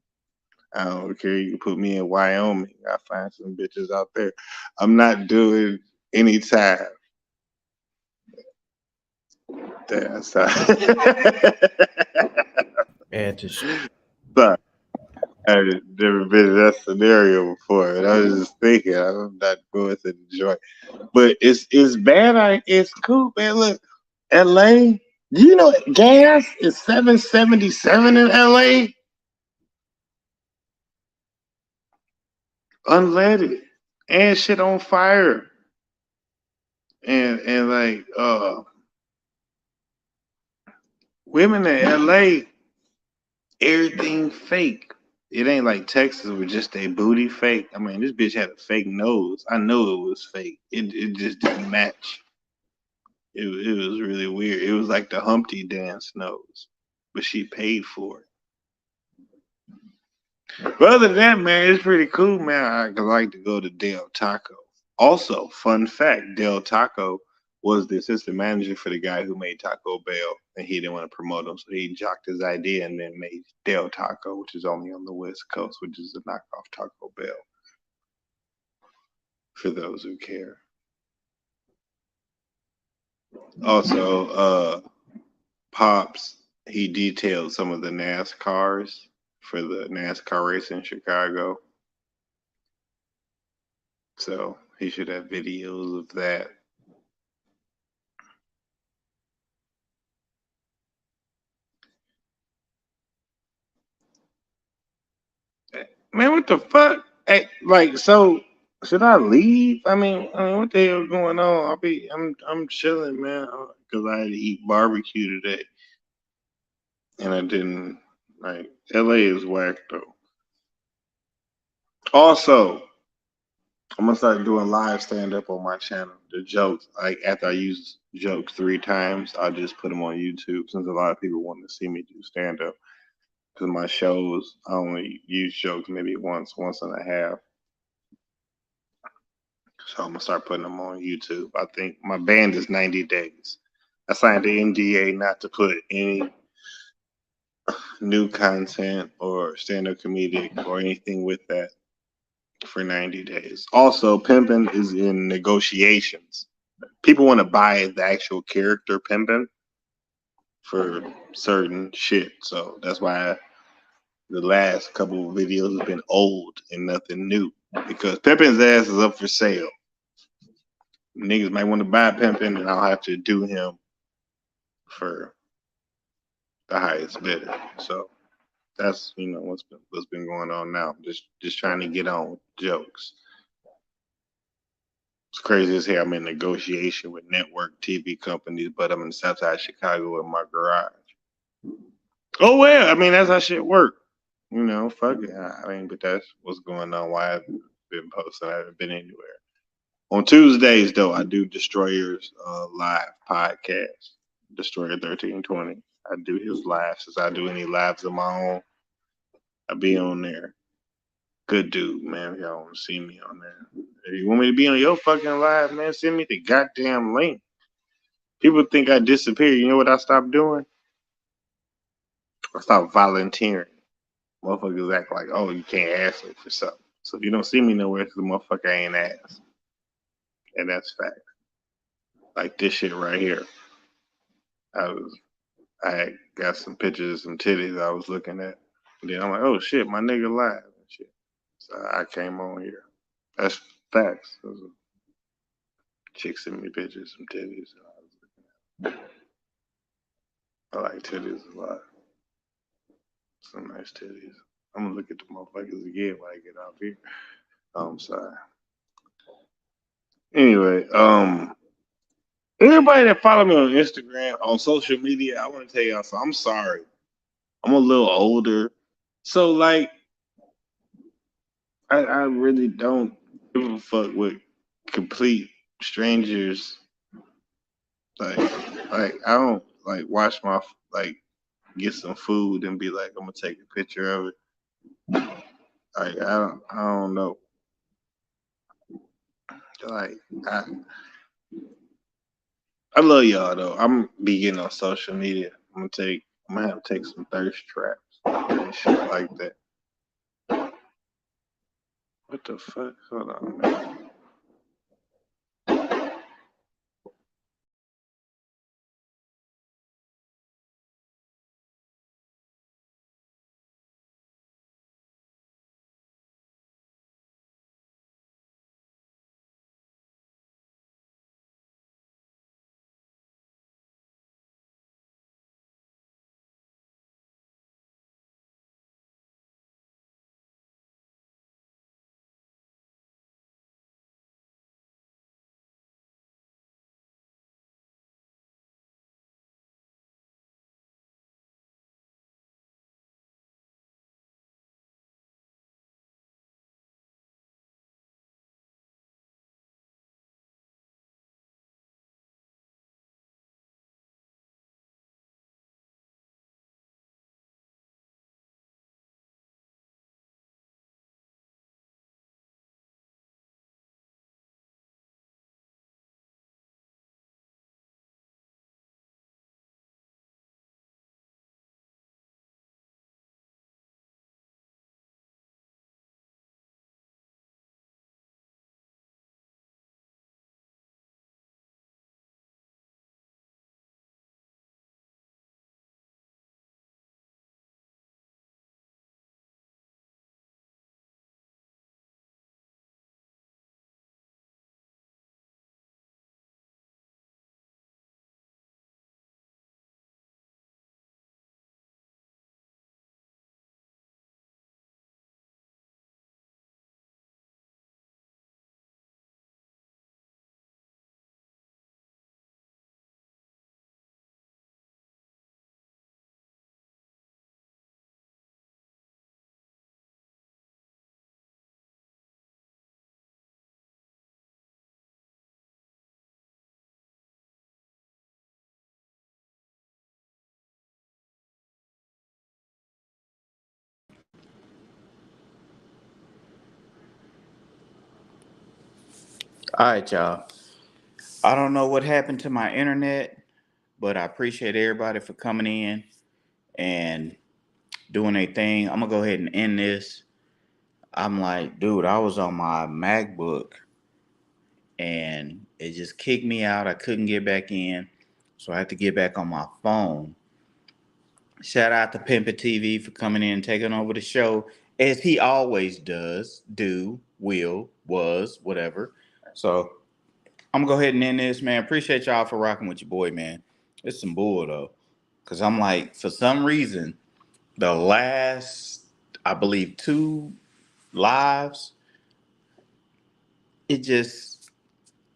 I don't care. You can put me in Wyoming. I find some bitches out there. I'm not doing any time. That's how. Sorry. I've never been in that scenario before. And I was just thinking, I'm not going to the joint. But it's bad. It's cool, man. Look, LA. You know, gas is $7.77 in LA. Unleaded and shit on fire. And like women in LA, everything fake. It ain't like Texas with just a booty fake. I mean, this bitch had a fake nose. I know it was fake. It just didn't match. It was really weird. It was like the Humpty Dance nose, but she paid for it. But other than that, man, it's pretty cool, man. I like to go to Del Taco. Also, fun fact, Del Taco was the assistant manager for the guy who made Taco Bell, and he didn't want to promote him, so he jocked his idea and then made Del Taco, which is only on the West Coast, which is a knockoff Taco Bell. For those who care. Also, Pops, he detailed some of the NASCARs for the NASCAR race in Chicago. So he should have videos of that. Man, what the fuck? Hey, like, so should I leave? I mean, what the hell going on? I'm chilling, man, because I had to eat barbecue today, and I didn't. Like, LA is whack though. Also, I'm gonna start doing live stand up on my channel. The jokes, like after I use jokes 3 times, I'll just put them on YouTube since a lot of people want to see me do stand up. Because my shows, I only use jokes maybe once and a half. So I'm gonna start putting them on YouTube. I think my band is 90 days. I signed the NDA not to put any new content or stand-up comedic or anything with that for 90 days. Also, pimping is in negotiations. People want to buy the actual character pimping for certain shit. So that's why the last couple of videos have been old and nothing new. Because Pimpin's ass is up for sale. Niggas might want to buy Pimpin, and I'll have to do him for the highest bidder. So that's what's been going on now. Just trying to get on with jokes. It's crazy as hell. I'm in negotiation with network TV companies, but I'm in Southside Chicago in my garage. Oh well, I mean that's how shit work. Fuck it. I mean, but that's what's going on. Why I've been posting. I haven't been anywhere. On Tuesdays though, I do Destroyer's live podcast. Destroyer 1320. I do his lives. Since I do any lives of my own, I be on there. Good dude, man. If y'all want to see me on there. If you want me to be on your fucking live, man, send me the goddamn link. People think I disappeared. You know what I stopped doing? I stopped volunteering. Motherfuckers act like, oh, you can't ask me for something. So if you don't see me nowhere, it's the motherfucker ain't asked. And that's fact. Like this shit right here. I got some pictures of some titties I was looking at. And then I'm like, oh shit, my nigga live and shit. So I came on here. That's facts. Those are chicks sent me pictures, some titties. I like titties a lot. Some nice titties. I'm gonna look at the motherfuckers again when I get out here. I'm sorry. Anyway, everybody that follow me on Instagram, on social media, I want to tell y'all something. I'm sorry. I'm a little older. So like I really don't give a fuck with complete strangers. Like I don't like watch my get some food and be like I'm gonna take a picture of it. Like I don't know. Like I love y'all though. I'm be getting on social media. I'm gonna have to take some thirst traps and shit like that. What the fuck? Hold on, man. All right, y'all. I don't know what happened to my internet, but I appreciate everybody for coming in and doing a thing. I'm gonna go ahead and end this. I'm like, dude, I was on my MacBook and it just kicked me out. I couldn't get back in, so I had to get back on my phone. Shout out to Pimpin' TV for coming in and taking over the show as he always does, was, whatever. So I'm gonna go ahead and end this, man. Appreciate y'all for rocking with your boy, man. It's some bull though, cause I'm like, for some reason, the last, I believe, 2 lives, it just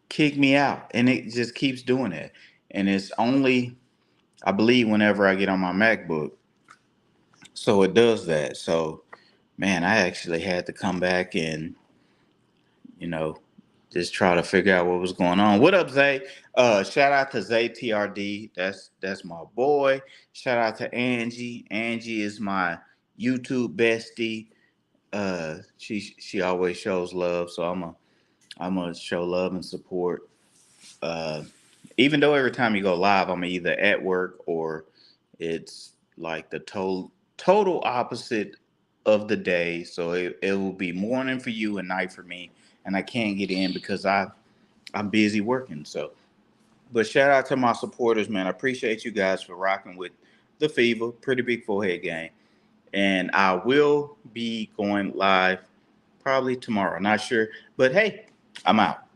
kicked me out, and it just keeps doing it. And it's only, I believe, whenever I get on my MacBook, so it does that. So, man, I actually had to come back and, you know, just try to figure out what was going on. What up, Zay? Shout out to Zay TRD. That's my boy. Shout out to Angie. Angie is my YouTube bestie. She always shows love, so I'm gonna show love and support. Uh, Even though every time you go live, I'm either at work or it's like the total opposite of the day. So it will be morning for you and night for me, and I can't get in because I'm busy working. So, but shout out to my supporters, man. I appreciate you guys for rocking with the Fever, Pretty Big Forehead Gang, and I will be going live probably tomorrow. Not sure, but hey, I'm out.